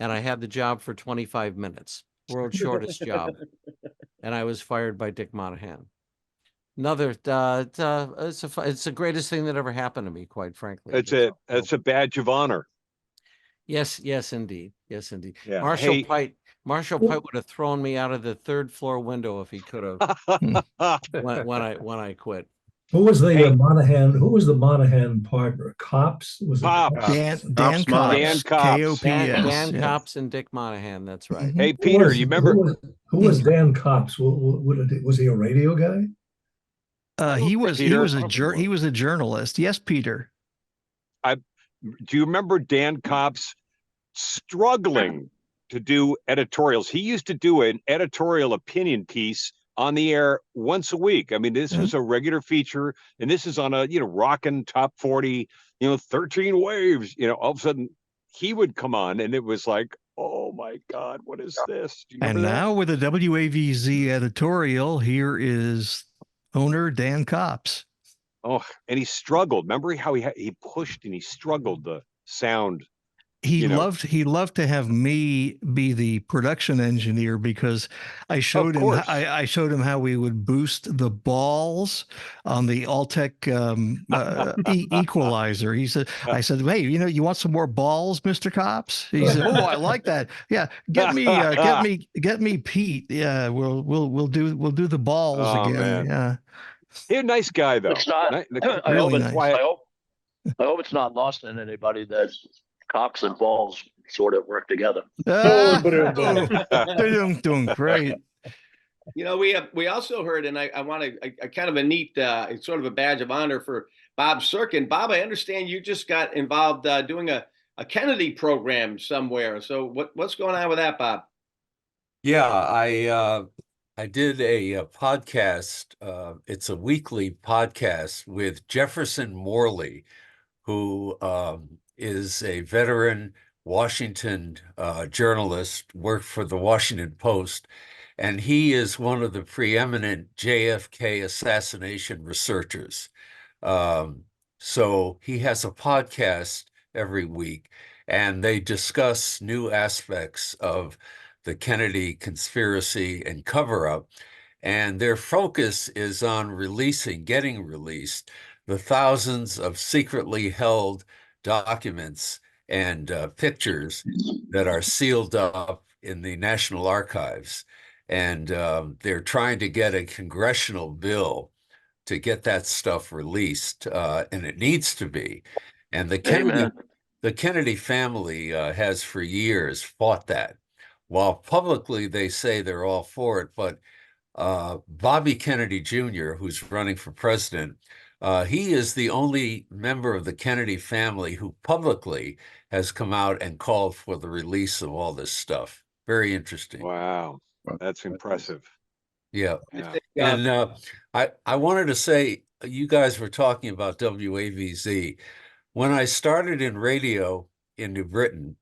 and I had the job for 25 minutes, world's shortest job, and I was fired by Dick Monahan. Another, it's the greatest thing that ever happened to me, quite frankly. It's a badge of honor. Yes, indeed. Yes, indeed. Yeah. Marshall Pite would have thrown me out of the third floor window if he could have when I quit. Who was the Monahan? Who was the Monahan partner? Cops? Was it Dan Cops? Kops. Dan Cops and Dick Monahan. That's right. Hey, Peter, you remember who was Dan Cops? Was he a radio guy? He was a journalist. Yes, Peter. Do you remember Dan Cops struggling to do editorials? He used to do an editorial opinion piece on the air once a week. I mean, this was a regular feature, and this is on a, rockin' top 40, 13 waves. All of a sudden he would come on, and it was like, oh my God, what is this? Do you remember And that? now with a WAVZ editorial, here is owner Dan Copps. Oh, and he struggled. Remember how he pushed and he struggled the sound. He loved to have me be the production engineer because I showed him I showed him how we would boost the balls on the Altec equalizer. I said, hey, you want some more balls, Mr. Copps? He said, oh, I like that. Yeah, get me Pete. Yeah, we'll do the balls again. Man. Yeah, he's a nice guy though. It's not. Really nice. I hope it's not lost on anybody that cocks and balls sort of work together. Doing great. We also heard, and I want to kind of a neat, sort of a badge of honor for Bob Serkin. Bob, I understand you just got involved doing a Kennedy program somewhere. So what's going on with that, Bob? Yeah, I did a podcast. It's a weekly podcast with Jefferson Morley, who is a veteran Washington journalist, worked for the Washington Post, and he is one of the preeminent JFK assassination researchers. So he has a podcast every week, and they discuss new aspects of the Kennedy conspiracy and cover-up. And their focus is on getting released the thousands of secretly held documents and pictures that are sealed up in the National Archives. And they're trying to get a congressional bill to get that stuff released, and it needs to be. And the Kennedy family has for years fought that. While publicly they say they're all for it, but Bobby Kennedy Jr., who's running for president, he is the only member of the Kennedy family who publicly has come out and called for the release of all this stuff. Very interesting. Wow, that's impressive. Yeah. And I wanted to say, you guys were talking about WAVZ. When I started in radio in New Britain,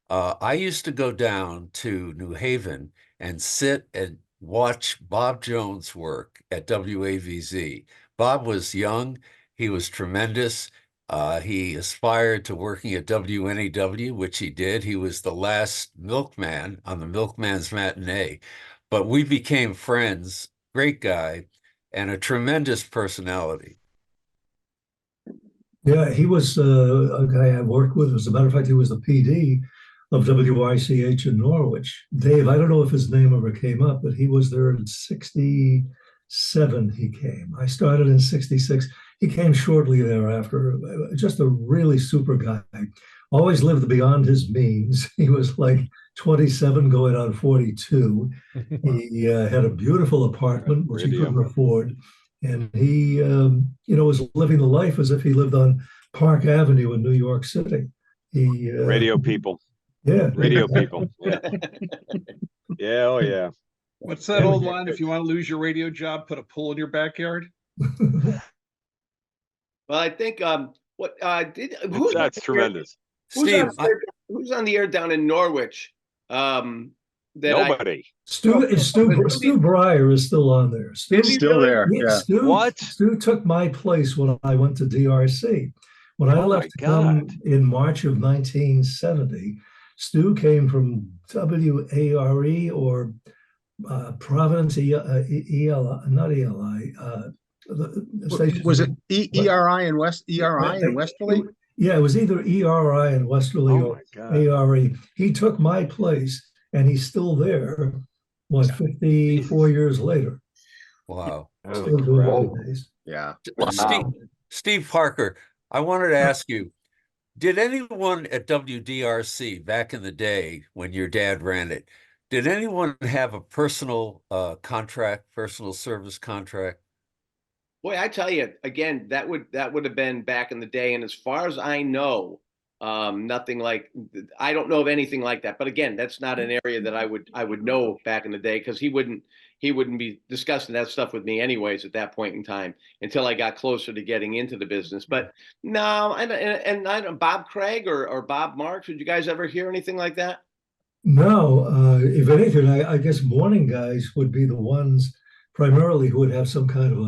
I used to go down to New Haven and sit and watch Bob Jones work at WAVZ. Bob was young. He was tremendous. He aspired to working at WNEW, which he did. He was the last milkman on the Milkman's Matinee. But we became friends. Great guy and a tremendous personality. Yeah, he was a guy I worked with. As a matter of fact, he was the PD of WICH in Norwich. Dave, I don't know if his name ever came up, but he was there in 67 he came. I started in 66. He came shortly thereafter. Just a really super guy. Always lived beyond his means. He was like 27 going on 42. He had a beautiful apartment, which he couldn't afford. And he, was living the life as if he lived on Park Avenue in New York City. Radio people. Yeah. Radio people. Yeah. Yeah. Oh, yeah. What's that old line? If you want to lose your radio job, put a pool in your backyard. Well, I think that's tremendous. Steve, who's on the air down in Norwich? Nobody. Stu Breyer is still on there. He's still there. Yeah. Stu took my place when I went to DRC. When I left to come in March of 1970, Stu came from WARE or Providence not ELI. Was it ERI in Westerly? Yeah, it was either ERI in Westerly or ARE. He took my place, and he's still there. 54 years later? Wow. Still doing good days. Yeah. Steve Parker, I wanted to ask you, did anyone at WDRC back in the day when your dad ran it, did anyone have a personal personal service contract? Boy, I tell you, again, that would have been back in the day. And as far as I know, Nothing like, I don't know of anything like that. But again, that's not an area that I would know back in the day, because he wouldn't be discussing that stuff with me anyways at that point in time until I got closer to getting into the business. But no, and I don't, Bob Craig or Bob Marks, did you guys ever hear anything like that? No, if anything, I guess morning guys would be the ones primarily who would have some kind of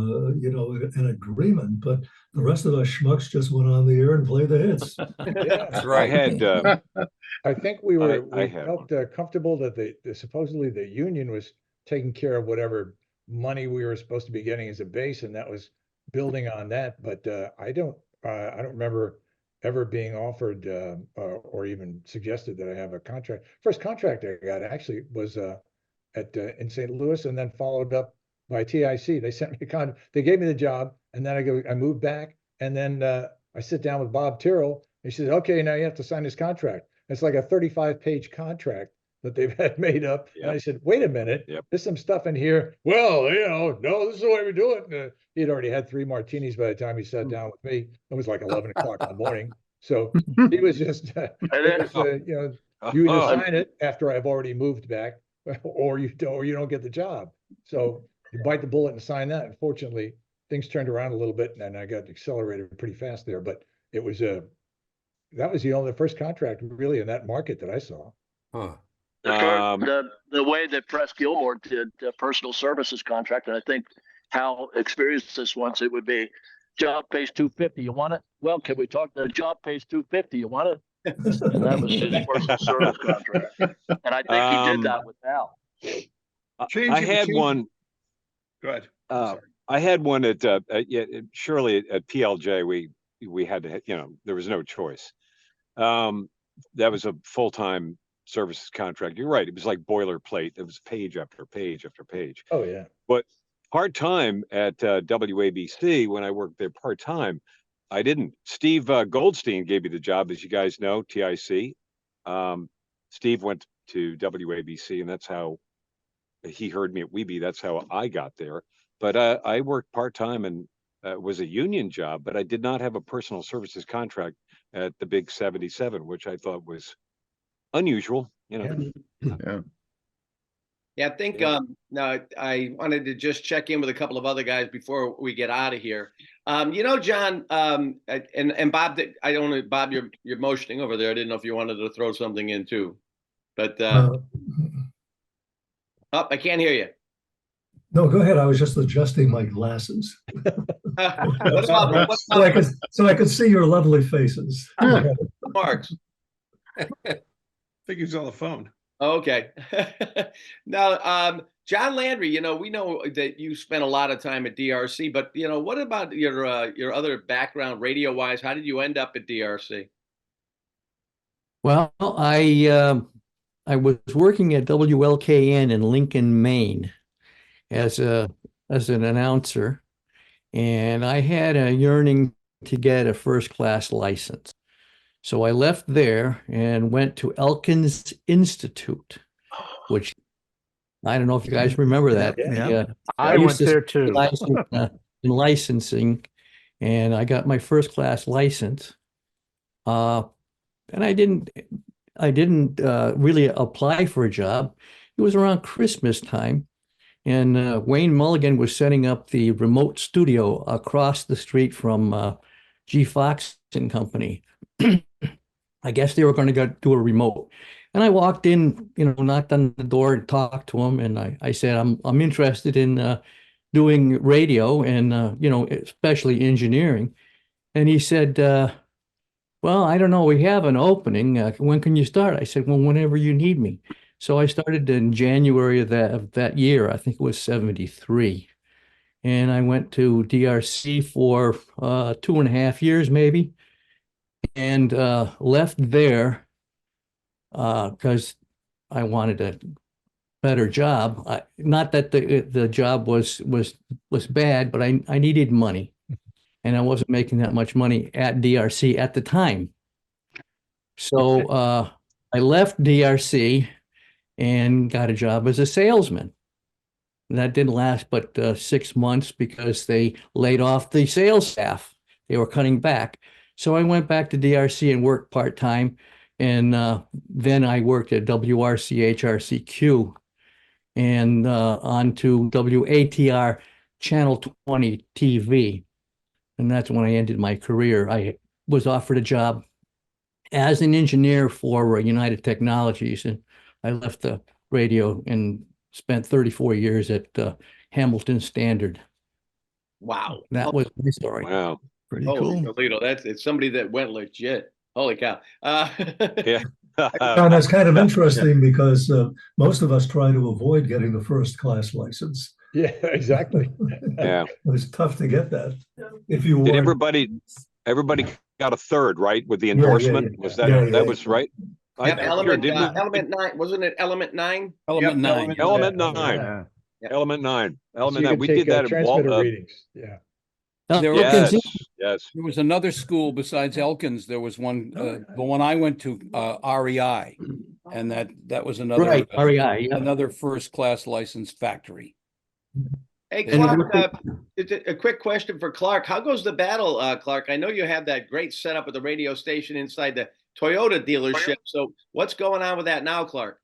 an agreement, but the rest of us schmucks just went on the air and played the hits. Yeah, That's right. I think we I had felt comfortable that supposedly the union was taking care of whatever money we were supposed to be getting as a base, and that was building on that. But I don't remember ever being offered or even suggested that I have a contract. First contract I got actually was in St. Louis, and then followed up by TIC. They sent me they gave me the job, and then I moved back, and then I sit down with Bob Tyrrell. He says, "Okay, now you have to sign this contract." It's like a 35-page contract that they've had made up. Yep. And I said, "Wait a minute, Yep. there's some stuff in here." Well, no, this is the way we do it. He'd already had 3 martinis by the time he sat down with me. It was like 11 o'clock in the morning. So he was just, you either sign it after I've already moved back, or you don't get the job. So you bite the bullet and sign that. Unfortunately, things turned around a little bit, and I got accelerated pretty fast there. But it was that was the first contract really in that market that I saw. Huh. The way that Press Gilmore did the personal services contract, and I think Hal experienced this once, it would be job pays $250. You want it? Well, can we talk? The job pays $250. You want it? And that was his personal service contract. And I think he did that with Hal. I had one. Go ahead. I had one at surely at PLJ. We had to, there was no choice. That was a full-time services contract. You're right. It was like boilerplate. It was page after page after page. Oh yeah. But part-time at WABC, when I worked there part-time, I didn't. Steve Goldstein gave me the job, as you guys know, TIC. Steve went to WABC, and that's how he heard me at Weeby. That's how I got there. But I worked part-time, and it was a union job, but I did not have a personal services contract at the big 77, which I thought was unusual, Yeah. Yeah, I think now I wanted to just check in with a couple of other guys before we get out of here. John, and Bob, I don't know, Bob, you're motioning over there. I didn't know if you wanted to throw something in too, but I can't hear you. No, go ahead. I was just adjusting my glasses. What's up? So I could see your lovely faces. Marks. I think he's on the phone. Okay. Now, John Landry, we know that you spent a lot of time at DRC, but what about your other background radio wise? How did you end up at DRC? Well, I was working at WLKN in Lincoln, Maine as an announcer, and I had a yearning to get a first-class license. So I left there and went to Elkins Institute, which I don't know if you guys remember that. Yeah. I went there too. In licensing, and I got my first-class license. And I didn't really apply for a job. It was around Christmas time, and Wayne Mulligan was setting up the remote studio across the street from G. Fox and Company. I guess they were going to do a remote. And I walked in, knocked on the door and talked to him. And I said, I'm interested in doing radio and, especially engineering. And he said, well, I don't know. We have an opening. When can you start? I said, well, whenever you need me. So I started in January of that year. I think it was 73. And I went to DRC for 2.5 years, maybe. And left there because I wanted a better job. Not that the job was bad, but I needed money, and I wasn't making that much money at DRC at the time. So I left DRC and got a job as a salesman. And that didn't last but 6 months because they laid off the sales staff. They were cutting back. So I went back to DRC and worked part-time. And then I worked at WRC HRCQ and on to WATR Channel 20 TV. And that's when I ended my career. I was offered a job as an engineer for United Technologies, and I left the radio and spent 34 years at Hamilton Standard. Wow. That was my story. Wow. Pretty Holy cool. Toledo, it's somebody that went legit. Holy cow. Yeah. And that's kind of interesting because most of us try to avoid getting the first class license. Yeah, exactly. Yeah. It's tough to get that. If you Did weren't- everybody got a third, right? With the yeah, endorsement? yeah. Was that Yeah, that yeah. was right? Yep, I'm sure, element, didn't we? element 9, wasn't it element 9? Element 9. Element Yeah. 9. Yeah. Yeah. Element 9. So Element you 9. could We take did that at transmitter readings. Yeah. There Yes. was, Yes. there was another school besides Elkins. There was one, the one I went to, REI, and that was another Right, REI, yeah. another first class license factory. Hey, And Clark, it's a quick question for Clark. How goes the battle, Clark? I know you have that great setup at the radio station inside the Toyota dealership. So what's going on with that now, Clark?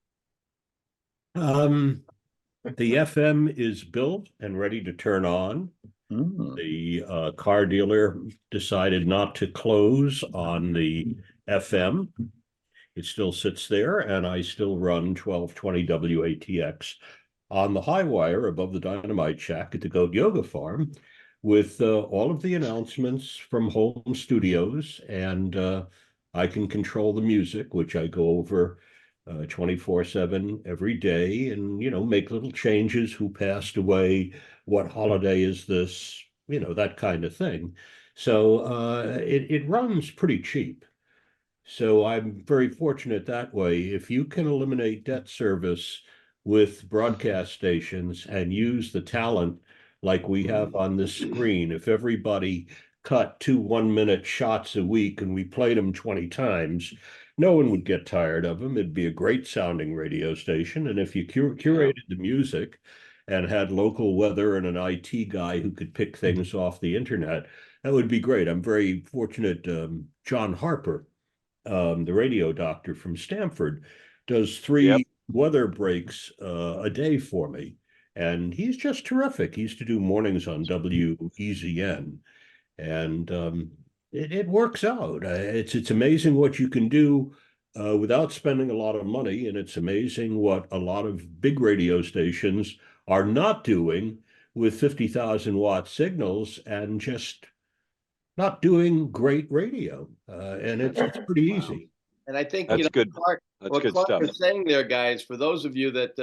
The FM is built and ready to turn on. The car dealer decided not to close on the FM. It still sits there, and I still run 1220 WATX on the high wire above the Dynamite Shack at the Goat Yoga Farm with all of the announcements from home studios, and I can control the music, which I go over 24/7 every day, and make little changes. Who passed away? What holiday is this? That kind of thing. So it runs pretty cheap. So I'm very fortunate that way. If you can eliminate debt service with broadcast stations and use the talent like we have on this screen, if everybody cut 2 1-minute shots a week and we played them 20 times, no one would get tired of them. It'd be a great sounding radio station. And if you curated the music and had local weather and an IT guy who could pick things off the internet, that would be great. I'm very fortunate. John Harper, the radio doctor from Stanford, does 3 weather breaks a day for me. And he's just terrific. He used to do mornings on WEZN. And it works out. It's amazing what you can do without spending a lot of money. And it's amazing what a lot of big radio stations are not doing with 50,000 watt signals and just not doing great radio. And it's pretty easy. And I think That's good. Clark, That's what good Clark stuff. is saying there, guys, for those of you that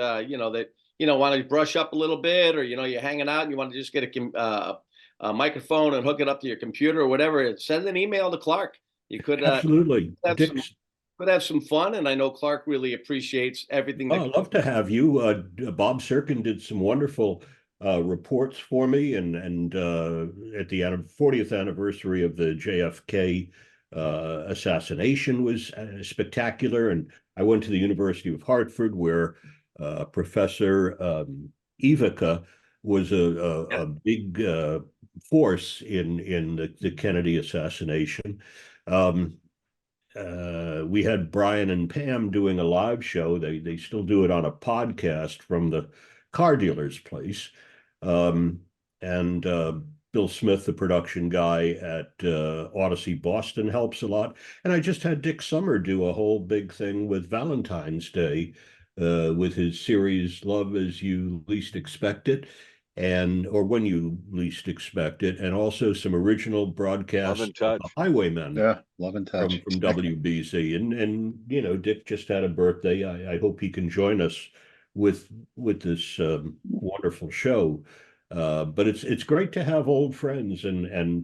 want to brush up a little bit, or you're hanging out and you want to just get a microphone and hook it up to your computer or whatever, send an email to Clark. You could absolutely could have some fun, and I know Clark really appreciates everything. I'd love to have you. Bob Sirkin did some wonderful reports for me, and at the 40th anniversary of the JFK assassination was spectacular. And I went to the University of Hartford, where Professor Ivica was a big force in the Kennedy assassination. We had Brian and Pam doing a live show. They still do it on a podcast from the car dealer's place. And Bill Smith, the production guy at Odyssey Boston, helps a lot. And I just had Dick Summer do a whole big thing with Valentine's Day with his series Love as You Least Expect It, or When You Least Expect It, and also some original broadcasts Love and Touch. of the Highwaymen. Yeah, Love and Touch from WBZ. And Dick just had a birthday. I hope he can join us with this wonderful show. But it's great to have old friends, and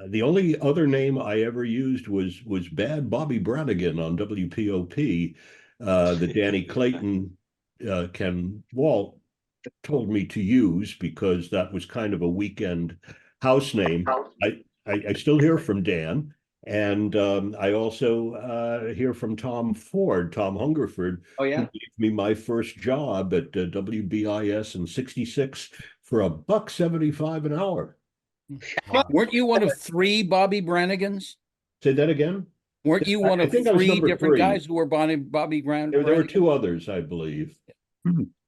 the only other name I ever used was Bad Bobby Brannigan on WPOP. The Danny Clayton Ken Walt told me to use, because that was kind of a weekend house name. I still hear from Dan, and I also hear from Tom Hungerford. Oh, yeah. Who gave me my first job at WBIS in '66 for $1.75 an hour. Weren't you one of 3 Bobby Brannigans? Say that again? Weren't you one I of think I was 3 number different 3. guys who were Bobby There were Brannigan? 2 others, I believe.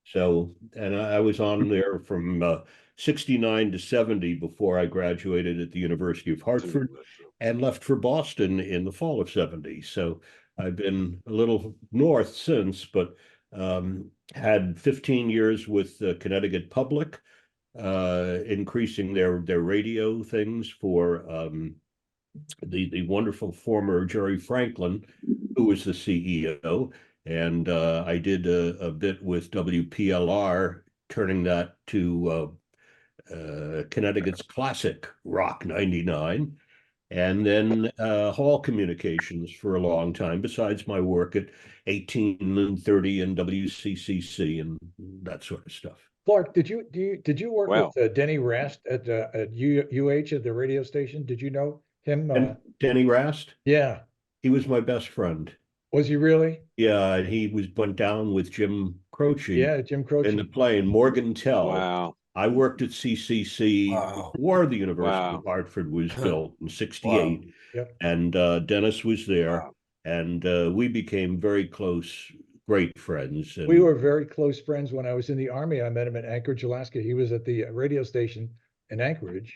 So, and I was on there from 69 to 70 before I graduated at the University of Hartford and left for Boston in the fall of 70. So I've been a little north since, but had 15 years with Connecticut Public, increasing their radio things for the wonderful former Jerry Franklin, who was the CEO. And I did a bit with WPLR, turning that to Connecticut's classic Rock 99. And then Hall Communications for a long time, besides my work at 18 and 30 and WCCC and that sort of stuff. Clark, did you work Wow. with Denny Rast at UH at the radio station? Did you know him? Denny Rast? Yeah. He was my best friend. Was he really? Yeah, and he went down with Jim Croce. Yeah, Jim Croce. In the plane, Morgan Tell. Wow. I worked at CCC before the University of Hartford was built in 68. Wow. Yep. And Dennis was there. And we became very close, great friends. And We were very close friends when I was in the Army. I met him in Anchorage, Alaska. He was at the radio station in Anchorage.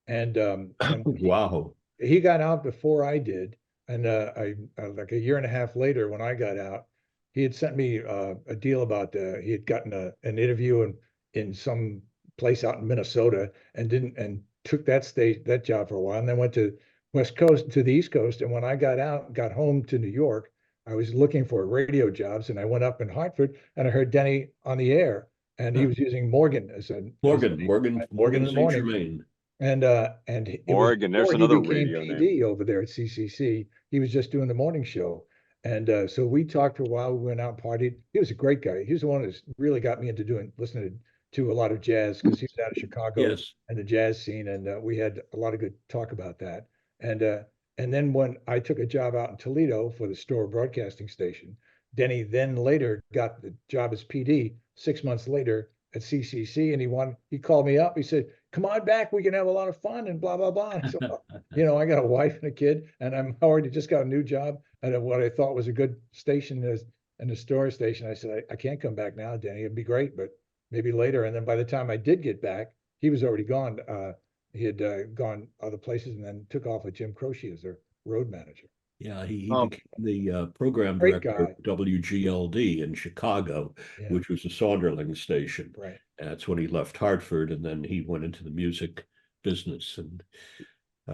And wow. He got out before I did. And I like a year and a half later, when I got out, he had sent me a deal about he had gotten an interview in some place out in Minnesota and took that job for a while, and then went to the East Coast. And when I got home to New York, I was looking for radio jobs, and I went up in Hartford and I heard Denny on the air, and he was using Morgan as a Morgan in the St. morning. Germain. And it Oregon, was there's before another he became radio PD name. over there at CCC. He was just doing the morning show. And so we talked for a while. We went out and partied. He was a great guy. He was the one who really got me into listening to a lot of jazz, because he was out of Chicago. Yes. And the jazz scene. And we had a lot of good talk about that. And then when I took a job out in Toledo for the Storer Broadcasting Station, Denny then later got the job as PD 6 months later at CCC. And he called me up. He said, "Come on back. We can have a lot of fun," and blah, blah, blah. And so, I got a wife and a kid, and I'm already just got a new job at what I thought was a good station in the Storer station. I said, I can't come back now, Denny. It'd be great, but maybe later. And then by the time I did get back, he was already gone. He had gone other places and then took off with Jim Croce as their road manager. Yeah, he became the program Great director guy. of WGLD in Chicago, Yeah. which was a Sonderling station. Right. And that's when he left Hartford, and then he went into the music business. And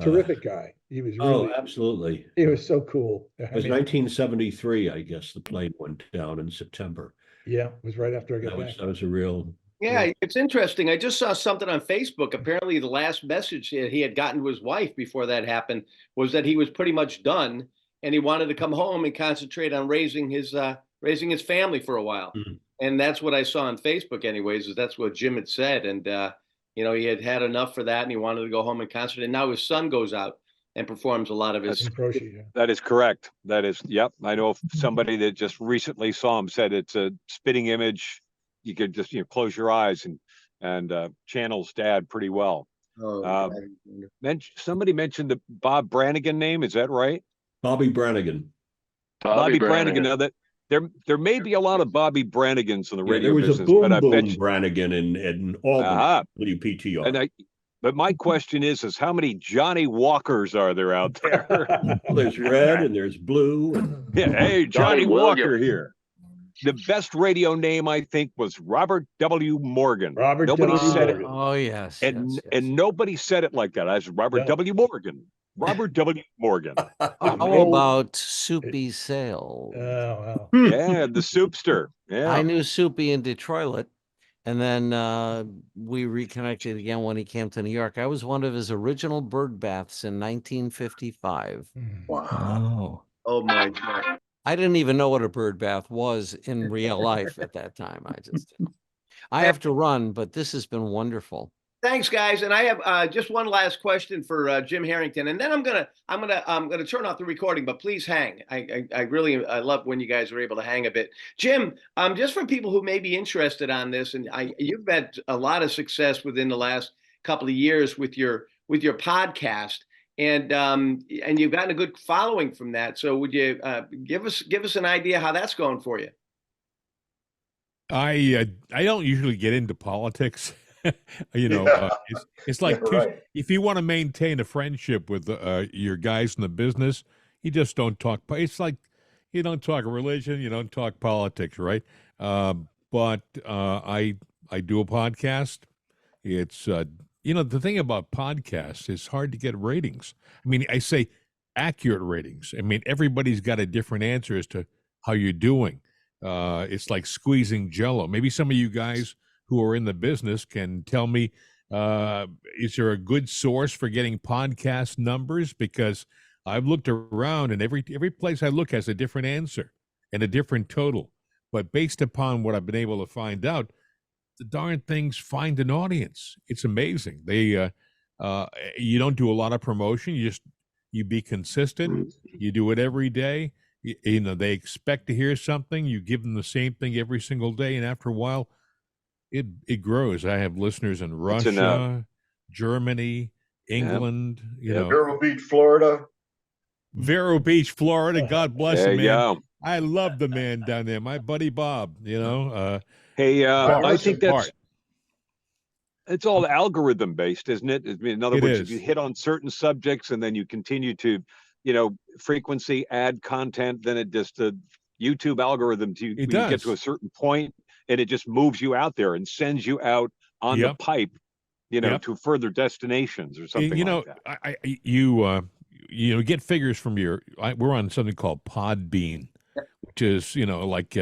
Terrific guy. He was really, absolutely. he was so cool. It was 1973, I guess. The plane went down in September. Yeah, it was right after I got back. That was a real. Yeah, it's interesting. I just saw something on Facebook. Apparently, the last message he had gotten to his wife before that happened was that he was pretty much done, and he wanted to come home and concentrate on raising his family for a while. Mm-hmm. And that's what I saw on Facebook, anyways. Is that's what Jim had said, and he had enough for that, and he wanted to go home and concentrate. And now his son goes out and performs a lot of his. That is correct. That is, yep. I know somebody that just recently saw him said it's a spitting image. You could just close your eyes and channels Dad pretty well. Somebody mentioned the Bob Brannigan name. Is that right? Bobby Brannigan. Bobby Brannigan. Now that there may be a lot of Bobby Brannigans in the radio there was business, a boom but I bet boom Brannigan in Albany, WPTR. But my question is how many Johnny Walkers are there out there? Well, there's red and there's blue. Yeah, hey, Johnny Walker Williams. here. The best radio name, I think, was Robert W. Morgan. Robert Nobody W. said Morgan. it. Oh, yes. And nobody said it like that. I was Robert W. Morgan. Robert W. Morgan. How about Soupy Sales? Oh, wow. Yeah, the soupster. Yeah. I knew Soupy in Detroit, and then we reconnected again when he came to New York. I was one of his original bird baths in 1955. Wow. Oh my God. I didn't even know what a bird bath was in real life at that time. I have to run, but this has been wonderful. Thanks, guys. And I have just one last question for Jim Harrington, and then I'm gonna turn off the recording. But please hang. I really love when you guys are able to hang a bit. Jim, just for people who may be interested on this, and you've had a lot of success within the last couple of years with your with your podcast, and you've gotten a good following from that. So would you give us an idea how that's going for you? I don't usually get into politics. It's Yeah, like right. if you want to maintain a friendship with your guys in the business, you just don't talk. It's like you don't talk religion, you don't talk politics, right? But I do a podcast. It's the thing about podcasts is hard to get ratings. I mean, I say accurate ratings. I mean, everybody's got a different answer as to how you're doing. It's like squeezing jello. Maybe some of you guys who are in the business can tell me, is there a good source for getting podcast numbers? Because I've looked around and every place I look has a different answer and a different total. But based upon what I've been able to find out, the darn things find an audience. It's amazing. You don't do a lot of promotion. You be consistent. You do it every day. They expect to hear something. You give them the same thing every single day, and after a while, it grows. I have listeners in Russia, Germany, England. Vero Beach, Florida. Vero Beach, Florida. God bless There him, you man. go. I love the man down there. My buddy Bob. Hey, Bart, I think Bart. it's all algorithm based, isn't it? I mean, in other It words, is. if you hit on certain subjects and then you continue to, frequency add content, then it just the YouTube algorithm you get to a certain point and it just moves you out there and sends you out on the pipe, to further destinations or something like that. You get figures from we're on something called Podbean, which is like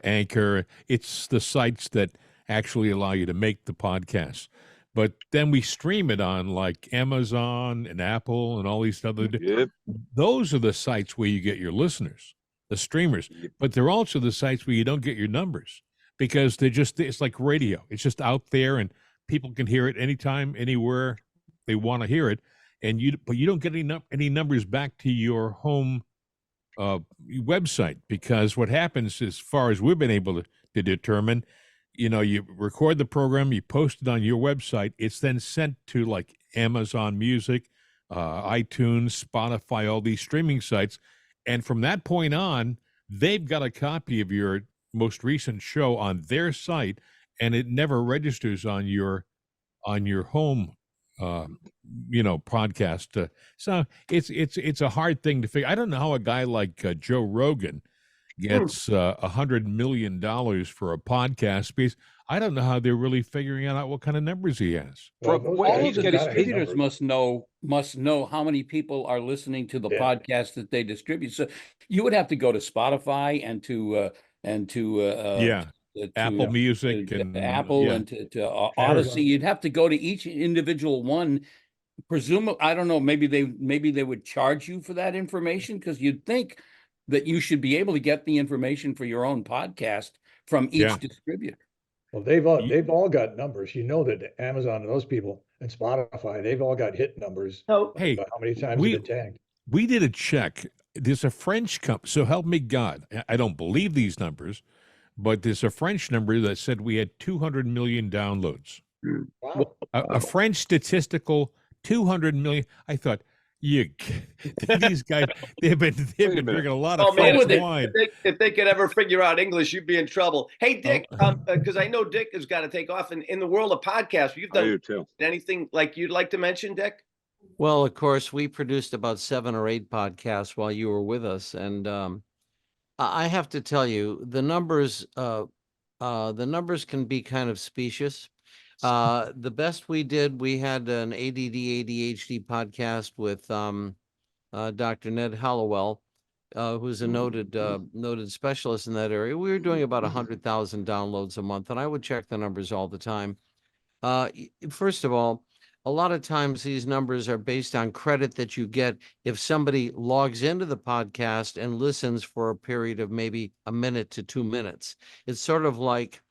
Anchor. It's the sites that actually allow you to make the podcast, but then we stream it on like Amazon and Apple and all these other. Those are the sites where you get your listeners, the streamers, but they're also the sites where you don't get your numbers because it's like radio. It's just out there and people can hear it anytime, anywhere they want to hear it. But you don't get any numbers back to your home website, because what happens, as far as we've been able to determine, you record the program, you post it on your website, it's then sent to like Amazon Music, iTunes, Spotify, all these streaming sites, and from that point on, they've got a copy of your most recent show on their site, and it never registers on your home podcast. So it's a hard thing to figure. I don't know how a guy like Joe Rogan gets $100 million for a podcast piece. I don't know how they're really figuring out what kind of numbers he has. All of the distributors must know how many people are listening to the podcast that they distribute. So you would have to go to Spotify and to Apple Music and Apple and to Odyssey. You'd have to go to each individual one. Presumably, I don't know. Maybe they would charge you for that information, because you'd think that you should be able to get the information for your own podcast from each distributor. Well, they've all got numbers. That Amazon and those people and Spotify, they've all got hit numbers. Hey, how many times have been tagged? We did a check. There's a French company. So help me God, I don't believe these numbers, but there's a French number that said we had 200 million downloads. Wow. A French statistical 200 million. I thought, these guys, they've been drinking a lot of French wine. If they could ever figure out English, you'd be in trouble. Hey, Dick, because I know Dick has got to take off. In the world of podcasts, you've done anything like you'd like to mention, Dick? Well, of course, we produced about 7 or 8 podcasts while you were with us, and I have to tell you, the numbers can be kind of specious. The best we did, we had an ADD ADHD podcast with Dr. Ned Hallowell, who's a noted specialist in that area. We were doing about 100,000 downloads a month, and I would check the numbers all the time. First of all, a lot of times these numbers are based on credit that you get if somebody logs into the podcast and listens for a period of maybe a minute to 2 minutes. It's sort of like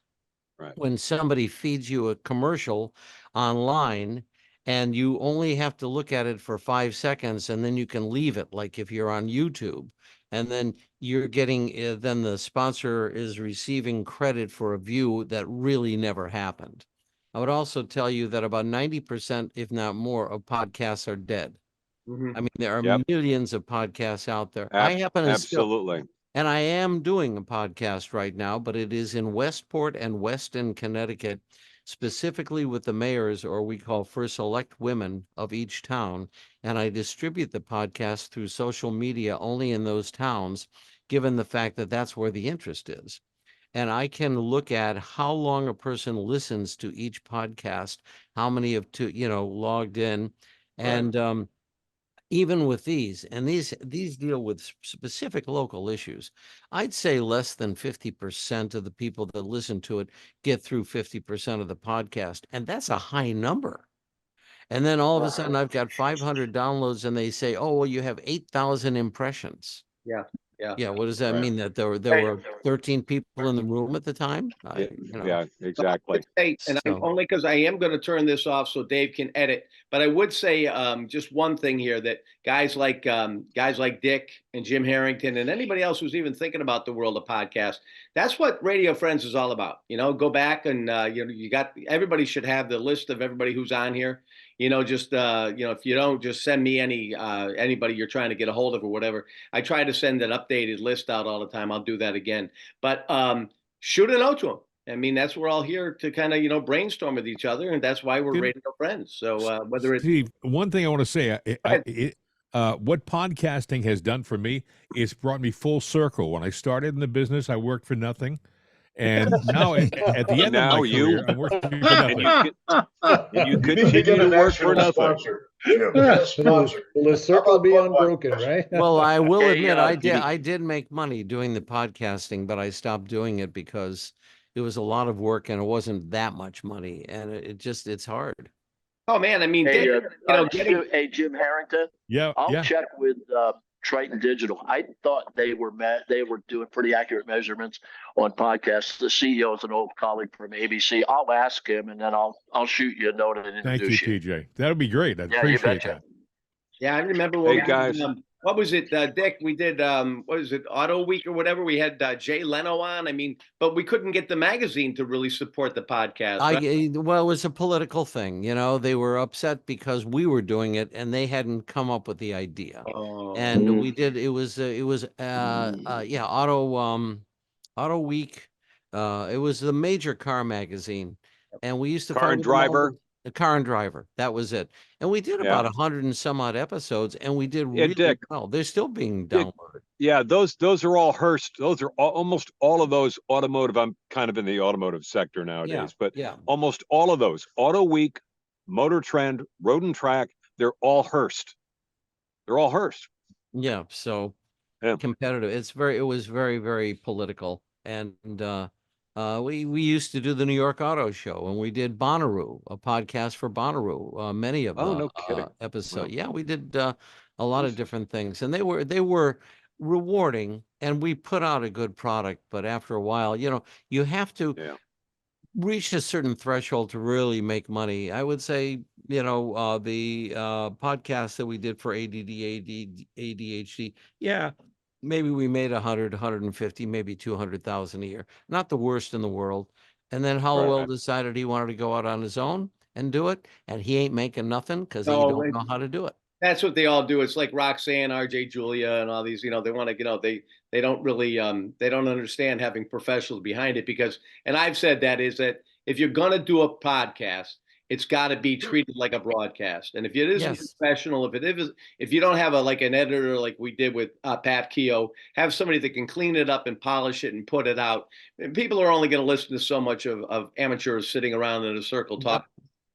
when somebody feeds you a commercial online and you only have to look at it for 5 seconds and then you can leave it, like if you're on YouTube, and then you're getting, then the sponsor is receiving credit for a view that really never happened. I would also tell you that about 90%, if not more, of podcasts are dead. Mhm. I mean, there are Yep. millions of podcasts out there. I happen to still, Absolutely. and I am doing a podcast right now, but it is in Westport and Weston, Connecticut, specifically with the mayors, or we call first select women of each town. And I distribute the podcast through social media only in those towns, given the fact that that's where the interest is. And I can look at how long a person listens to each podcast, how many have logged in. And even with these, and these deal with specific local issues, I'd say less than 50% of the people that listen to it get through 50% of the podcast, and that's a high number. And then all of a sudden I've got 500 downloads and they say, oh, well, you have 8,000 impressions. Yeah. Yeah. Yeah, what does that Right. mean? That there were 13 people in the room at the time? Yeah, exactly. Say, and I'm So- only because I am going to turn this off so Dave can edit. But I would say just one thing here, that guys like Dick and Jim Harrington and anybody else who's even thinking about the world of podcasts, that's what Radio Friends is all about. Go back and everybody should have the list of everybody who's on here. Just if you don't, just send me anybody you're trying to get a hold of or whatever. I try to send an updated list out all the time. I'll do that again. But shoot a note to them. I mean, that's we're all here to kind of brainstorm with each other, and that's why we're radio friends. So whether it's Steve, one thing I want to say, what podcasting has done for me, it's brought me full circle. When I started in the business, I worked for nothing. And now at the end of my career, I'm working for nothing. And you continue to work for nothing. Sponsor. Jim, get a sponsor. Will the circle be unbroken, right? Well, I will Hey, admit Dee. I did make money doing the podcasting, but I stopped doing it because it was a lot of work and it wasn't that much money, and it's hard. Oh man, I mean, Hey, Dave, Jim Harrington. Yeah, I'll check with Triton Digital. I thought they were doing pretty accurate measurements on podcasts. The CEO is an old colleague from ABC. I'll ask him, and then I'll shoot you a note and Thank you, introduce TJ. That would be great. I'd Yeah, you appreciate betcha. that. Yeah, I remember Hey, guys. what was it, Dick? We did what was it, Auto Week or whatever? We had Jay Leno on. I mean, but we couldn't get the magazine to really support the podcast. Right? Well, it was a political thing. They were upset because we were doing it and they hadn't come up with the idea. Oh. And we did. It was Auto Week. It was the major car magazine, and we used to Car and Driver. The Car and Driver. That was it. And we did about 100 and some odd episodes, and we did really Dick, well. They're still being downloaded. Yeah, those are all Hearst. Those are almost all of those automotive. I'm kind of in the automotive sector nowadays, but almost all of those, Auto Week, Motor Trend, Road and Track, they're all Hearst. They're all Hearst. Yeah, so competitive. It was very, very political. And we used to do the New York Auto Show, and we did Bonnaroo, a podcast for Bonnaroo, many of the no kidding. episodes. Yeah, we did a lot of different things, and they were rewarding, and we put out a good product. But after a while, you have to reach a certain threshold to really make money. I would say, the podcast that we did for ADHD, maybe we made 100, 150, maybe 200,000 a year. Not the worst in the world. And then Hollowell decided he wanted to go out on his own and do it, and he ain't making nothing because he don't know how to do it. That's what they all do. It's like Roxanne, RJ Julia, and all these. They want to. They don't really. They don't understand having professionals behind it and I've said that is that if you're gonna do a podcast, it's got to be treated like a broadcast. And if it isn't professional, if you don't have an editor like we did with Pat Keogh, have somebody that can clean it up and polish it and put it out. And people are only going to listen to so much of amateurs sitting around in a circle talking.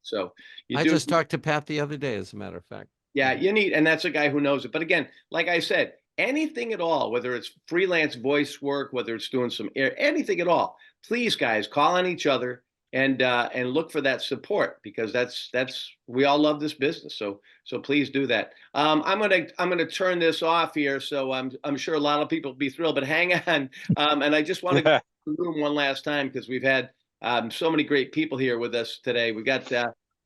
So I just talked to Pat the other day, as a matter of fact. Yeah, and that's a guy who knows it. But again, like I said, anything at all, whether it's freelance voice work, whether it's doing anything at all, please, guys, call on each other and look for that support, because that's we all love this business. So please do that. I'm gonna turn this off here. So I'm sure a lot of people will be thrilled, but hang on. And I just want to go to the room one last time, because we've had so many great people here with us today. We got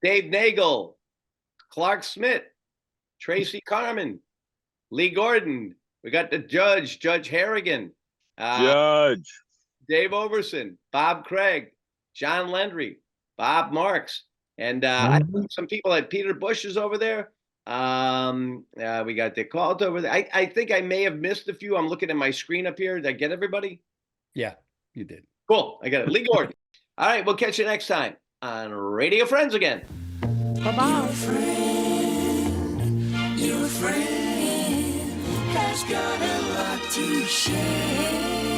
Dave Nagel, Clark Smith, Tracy Carmen, Lee Gordon. We got the Judge Harrigan, Judge, Dave Overson, Bob Craig, John Landry, Bob Marks. And I know some people at Peter Bush is over there. We got Dick Calt over there. I think I may have missed a few. I'm looking at my screen up here. Did I get everybody? Yeah, you did. Cool. I got it. Lee Gordon. All right. We'll catch you next time on Radio Friends again. Bye-bye. Your friend has got a lot to share.